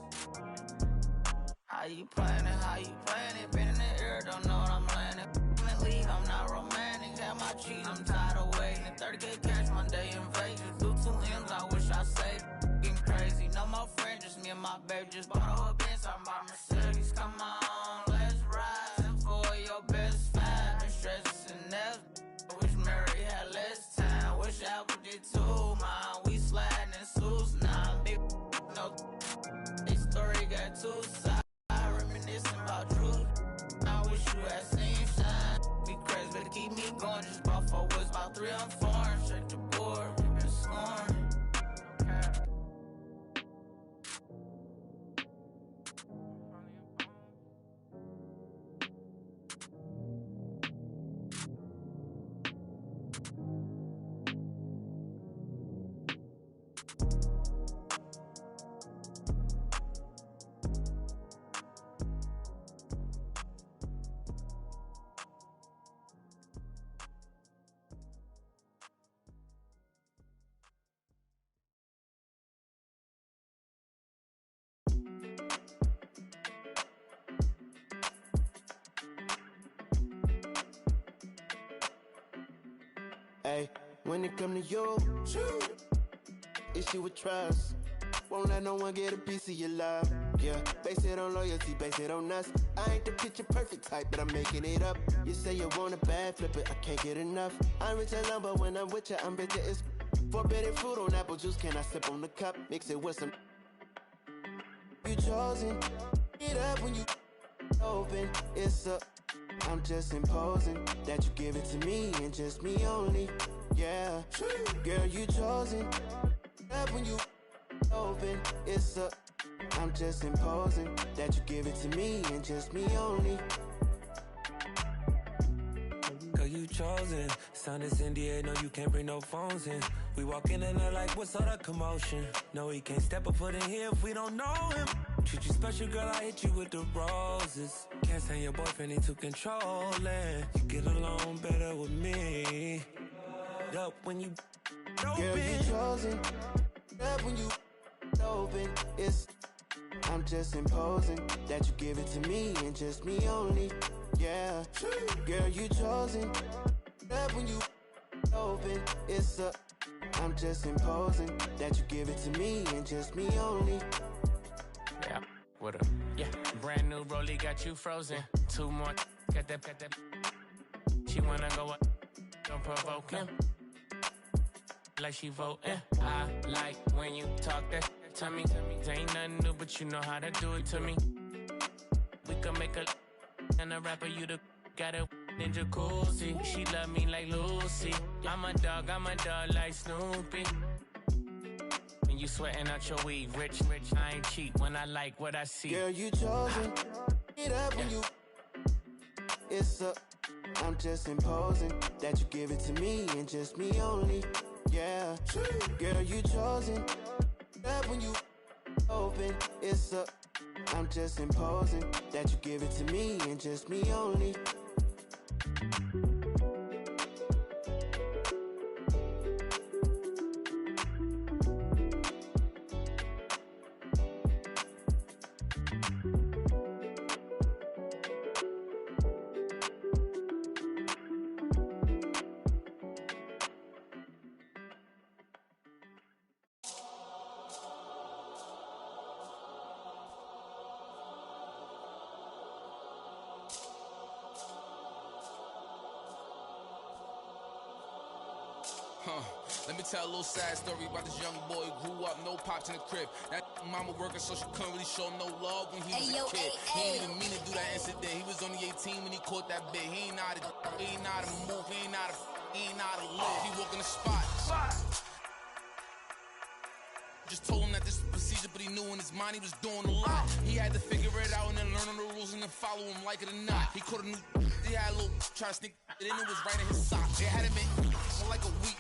How you playing it, been in the air, don't know what I'm landing. I'm in league, I'm not romantic, have my cheese, I'm tired of waiting. 30K cash Monday in Vegas, do 2 M's, I wish I saved. Getting crazy, no more friends, just me and my baby, just bought a whole Benz, I'm my Mercedes, come on, let's ride. For your best fan, been stressing that. Wish Mary had less time, wish Apple did too, man. We sliding in suits, nah, big no. This story got 2 sides. Reminiscing about truth. I wish you had seen shine. Be crazy, but keep me going. Just bought 4 woods, about 3 on 4. Check the board, just scoring. Hey, when it come to you, issue with trust. Won't let no one get a piece of your love. Yeah, base it on loyalty, base it on us. I ain't the picture perfect type, but I'm making it up. You say you want a bad, flip it, I can't get enough. I'm rich alone, but when I'm with you, I'm bitter as forbidden fruit on apple juice. Can I sip on the cup? Mix it with some. You chosen. It up when you open. It's up. I'm just imposing that you give it to me and just me only. Yeah, girl, you chosen. Up when you open, it's up. I'm just imposing that you give it to me and just me only. Girl, you chosen. Sign this NDA, no, you can't bring no phones in. We walk in and they're like, what's all the commotion? No, he can't step a foot in here if we don't know him. Treat you special, girl, I hit you with the roses. Can't stand your boyfriend, he too controlling. You get along better with me. Up when you open. Girl, you chosen. Up when you open. I'm just imposing that you give it to me and just me only. Yeah, girl, you chosen. Up when you open. I'm just imposing that you give it to me and just me only. Yeah, what up? Yeah, brand new rollie got you frozen. 2 more, got that. She wanna go up, don't provoke him. Like she voting. I like when you talk that to me. Ain't nothing new, but you know how to do it to me. We can make a and a rapper, you the got a in jacuzzi. She love me like Lucy. I'm a dog like Snoopy. And you sweating out your weed, rich, I ain't cheap when I like what I see. Girl, you chosen. Get up when you. I'm just imposing that you give it to me and just me only. Yeah, girl, you chosen. Up when you open. I'm just imposing that you give it to me and just me only. Let me tell a little sad story about this young boy who grew up, no pops in the crib. That mama working, so she couldn't really show him no love when he was a kid. He ain't even mean to do that incident. He was only 18 when he caught that bit. He ain't know how to move, he ain't know how to live. He walk in the spot. Just told him that this was procedure, but he knew in his mind he was doing a lot. He had to figure it out and then learn all the rules and then follow him like it or not. He caught a new, he had a little, try to sneak it in, it was right in his sock. It had him in for like a week.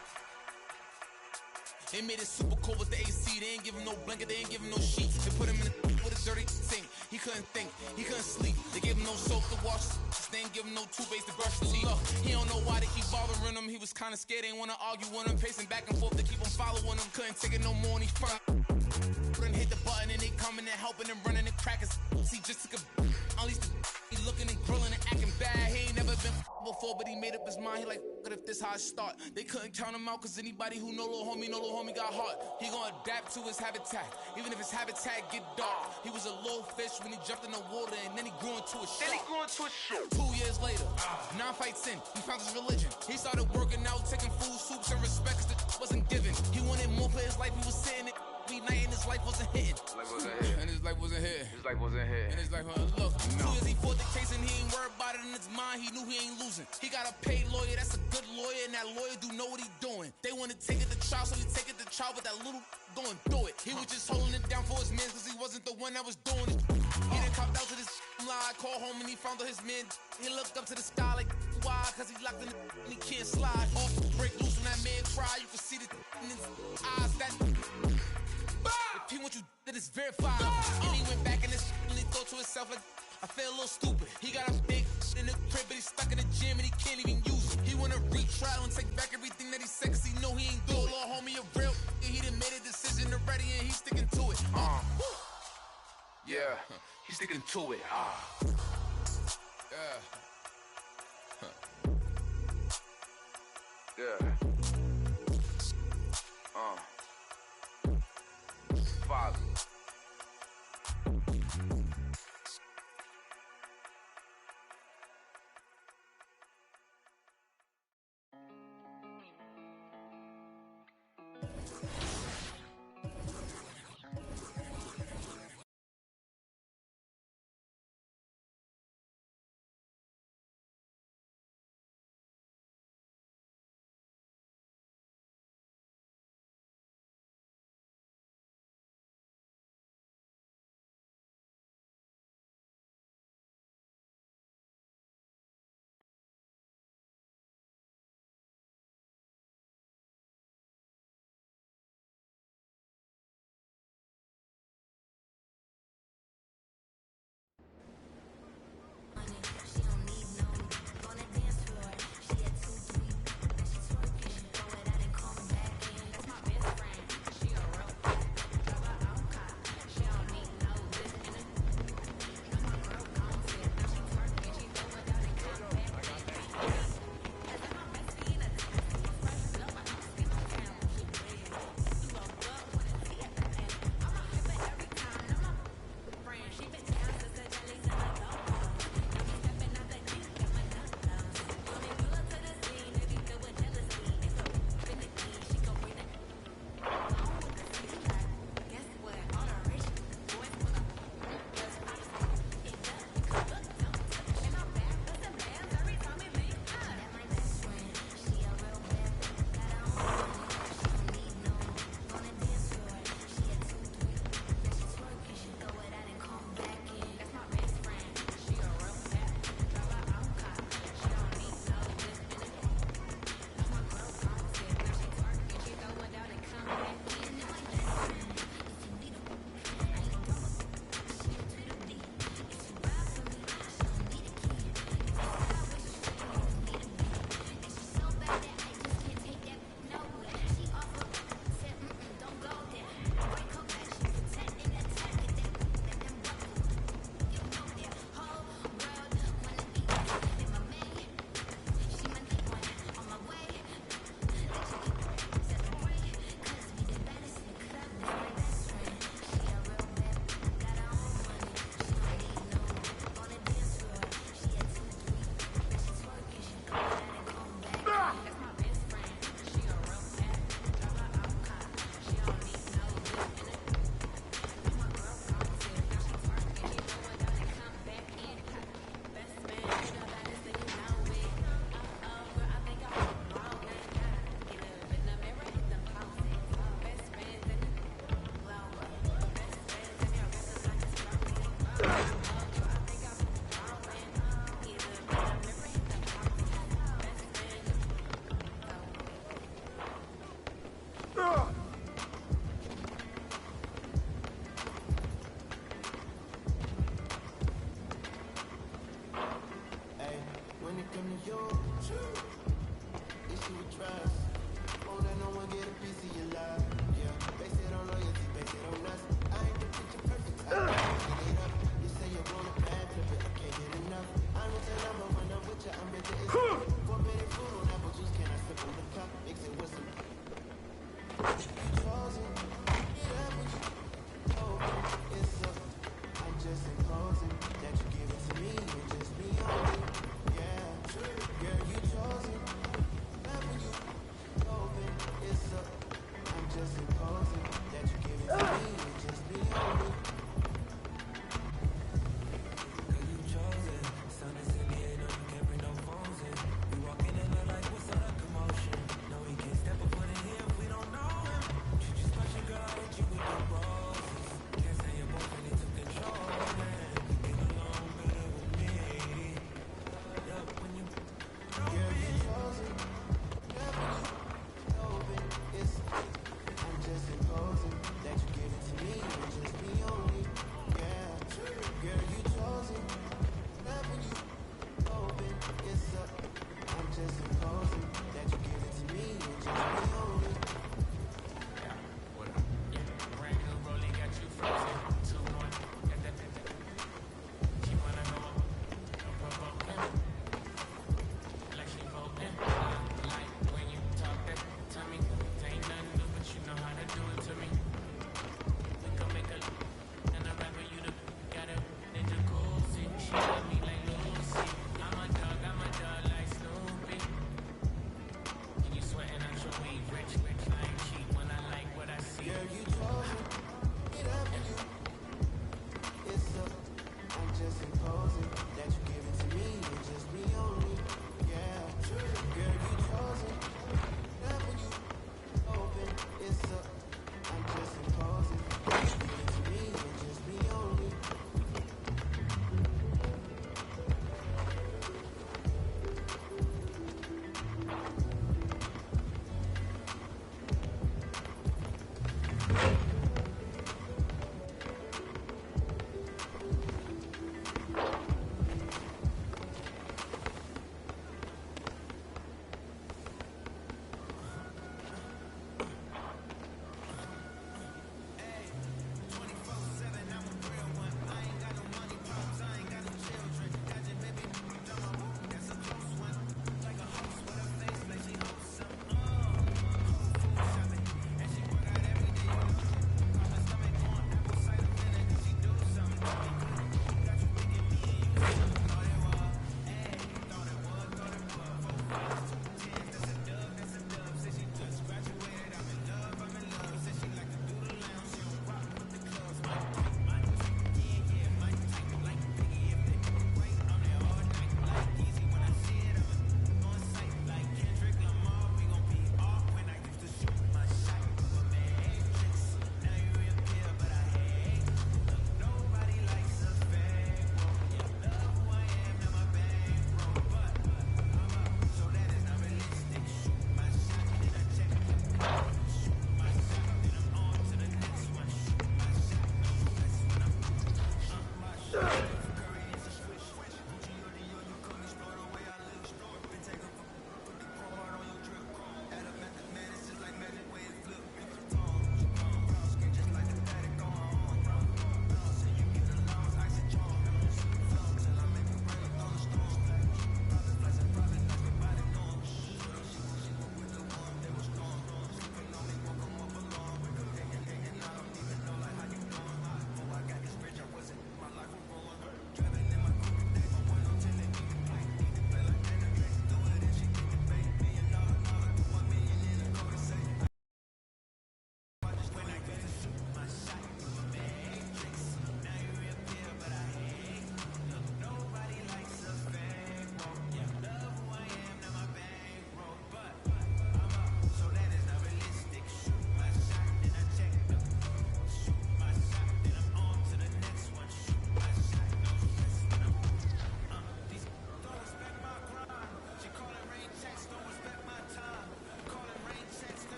They made it super cold with the AC. They ain't give him no blanket, they ain't give him no sheets. They put him in with a dirty sink. He couldn't think, he couldn't sleep. They gave him no soap to wash. They ain't give him no toothpaste to brush his teeth. Look, he don't know why they keep bothering him. He was kinda scared, they ain't wanna argue with him. Pacing back and forth to keep him following him. Couldn't take it no more and he front. Couldn't hit the button and they coming and helping and running and cracking. See, just took a at least he looking and grilling and acting bad. He ain't never been before, but he made up his mind. He like, what if this how I start? They couldn't count him out, cause anybody who know little homie got heart. He gonna adapt to his habitat, even if his habitat get dark. He was a little fish when he jumped in the water, and then he grew into a shark. 2 years later, 9 fights in, he found his religion. He started working out, taking food, soups, and respect, cause the wasn't given. He wanted more for his life, he was sitting every night, and his life wasn't hitting. And his life wasn't here. And his life wasn't look. 2 years he fought the case and he ain't worried about it in his mind. He knew he ain't losing. He got a paid lawyer, that's a good lawyer, and that lawyer do know what he doing. They want to take it to trial, so he take it to trial, but that little going through it. He was just holding it down for his man, cause he wasn't the one that was doing it. He done copped out to this lie, called home and he found out his man. He looked up to the sky like, why? Cause he locked in the and he can't slide. Off break loose when that man cry, you can see the in his eyes. That if he wants you, then it's verified. And he went back in his and he thought to himself like, I feel a little stupid. He got a big in the crib, but he's stuck in the gym and he can't even use it. He wanna retrial and take back everything that he said, cause he know he ain't do it. Little homie a real, he done made a decision already and he's sticking to it. Yeah, he's sticking to it. Yeah. Father.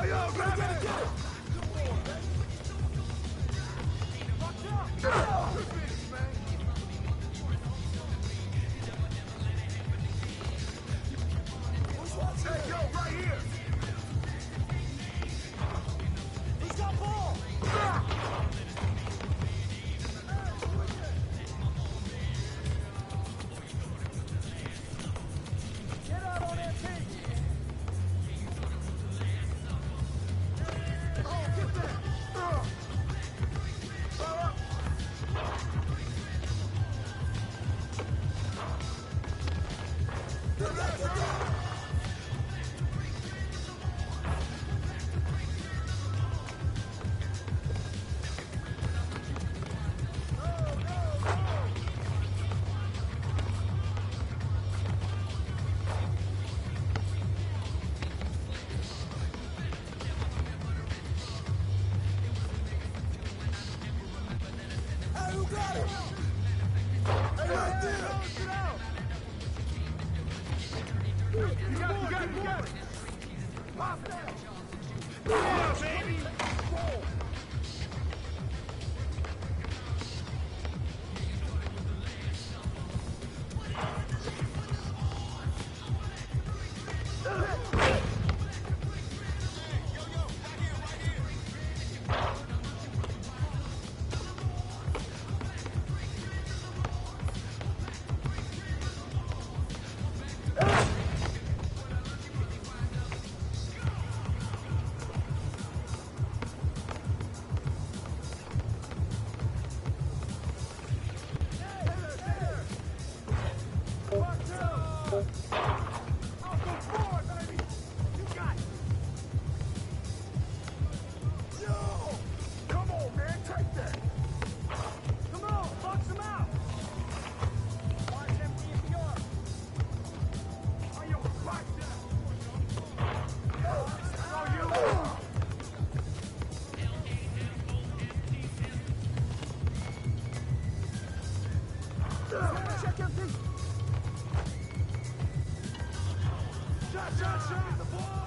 Yo, grab it! Hey, yo, right here! Who's got ball? Get out on that pin! Oh, get that! Hey, who got it? Hey, right there! You got it! Pop that! Yeah, baby! Check empty. Shot, the ball.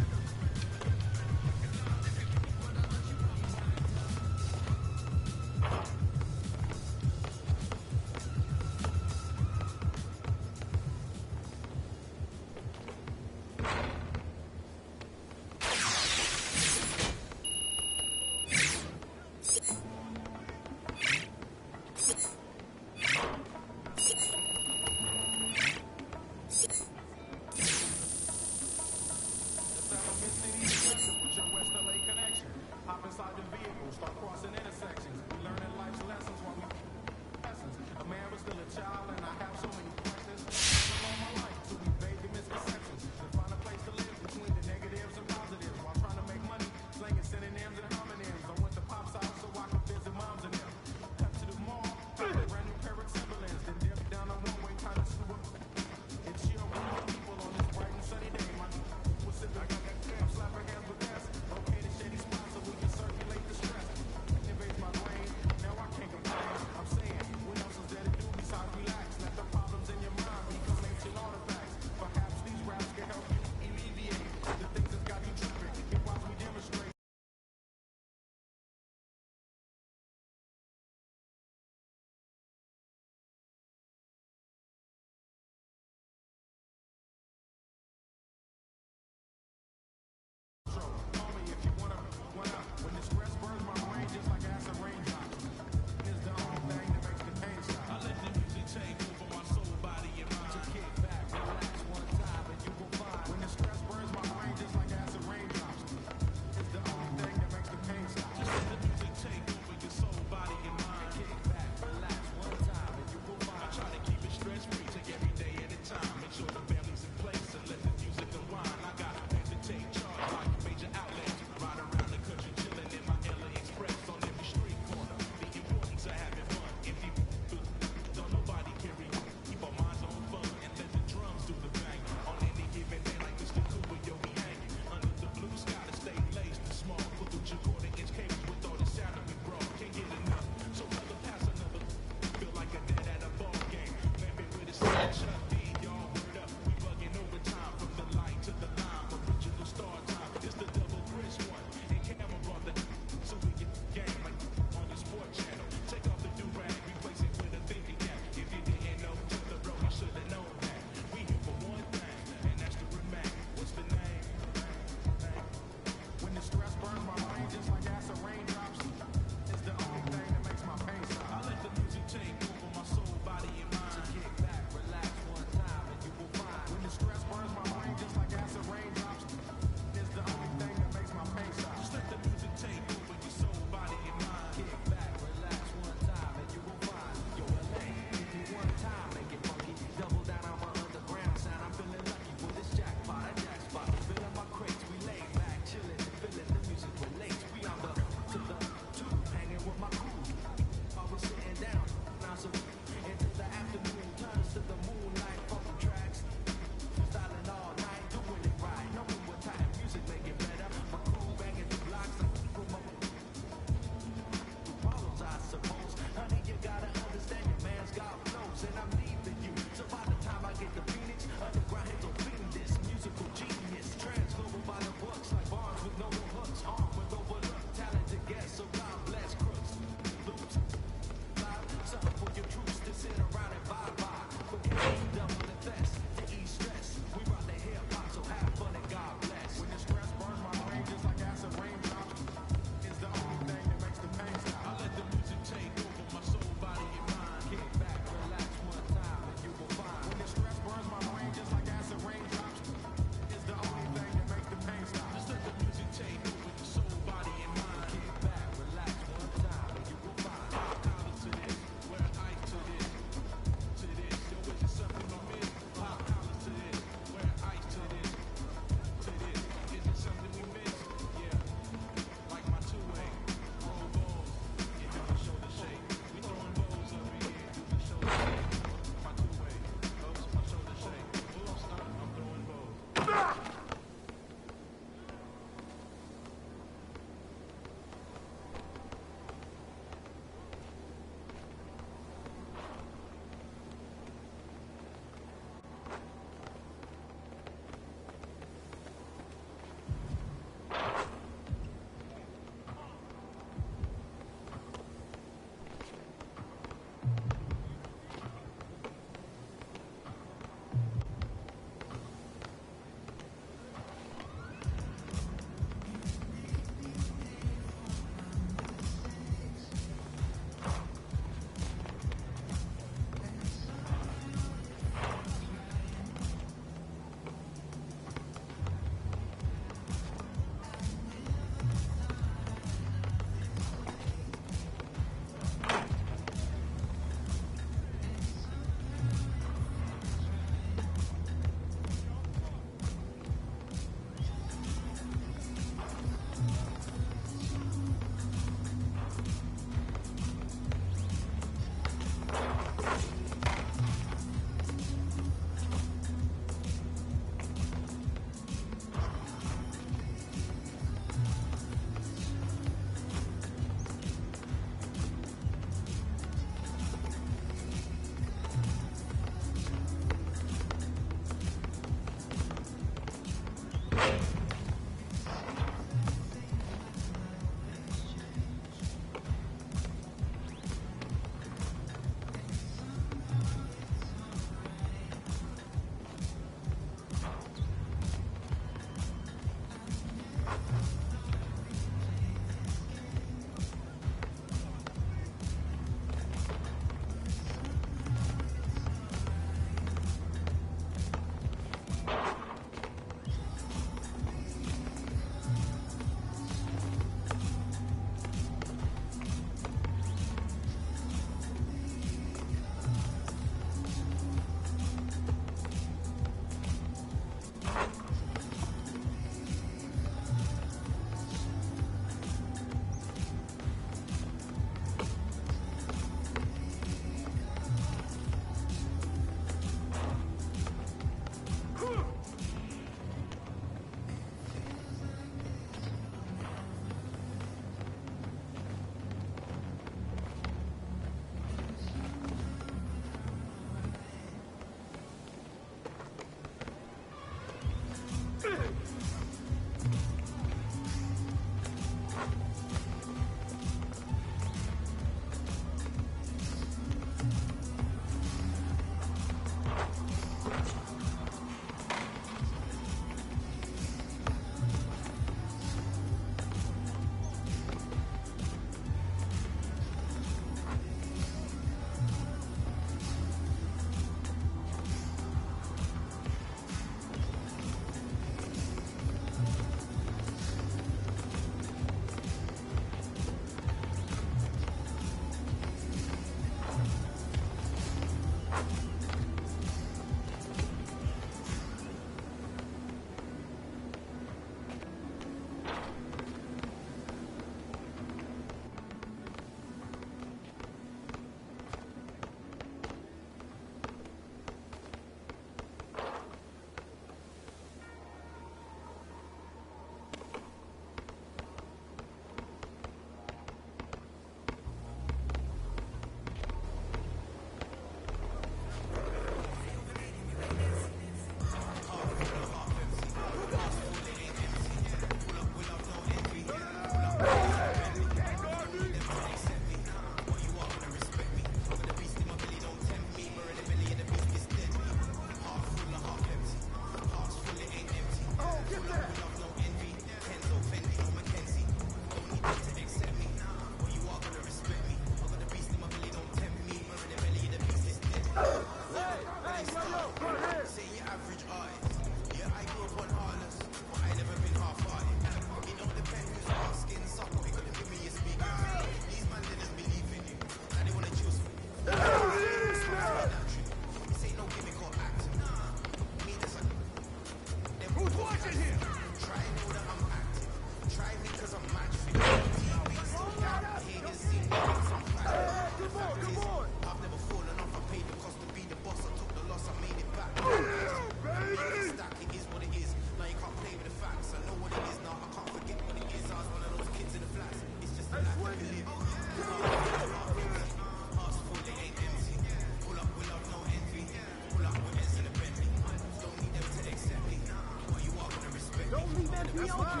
That's mine.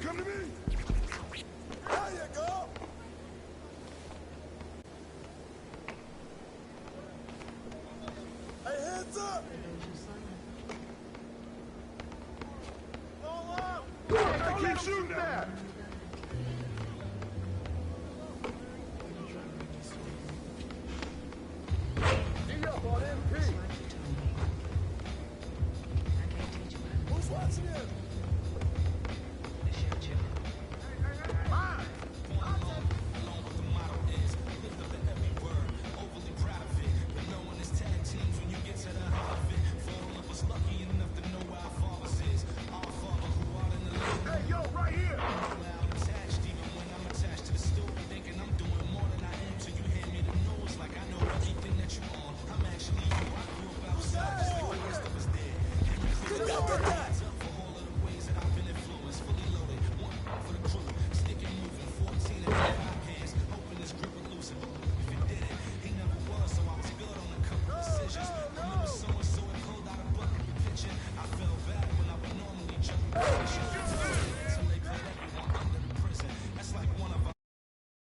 Come to me! There you go! Hey, hands up! I keep shooting that!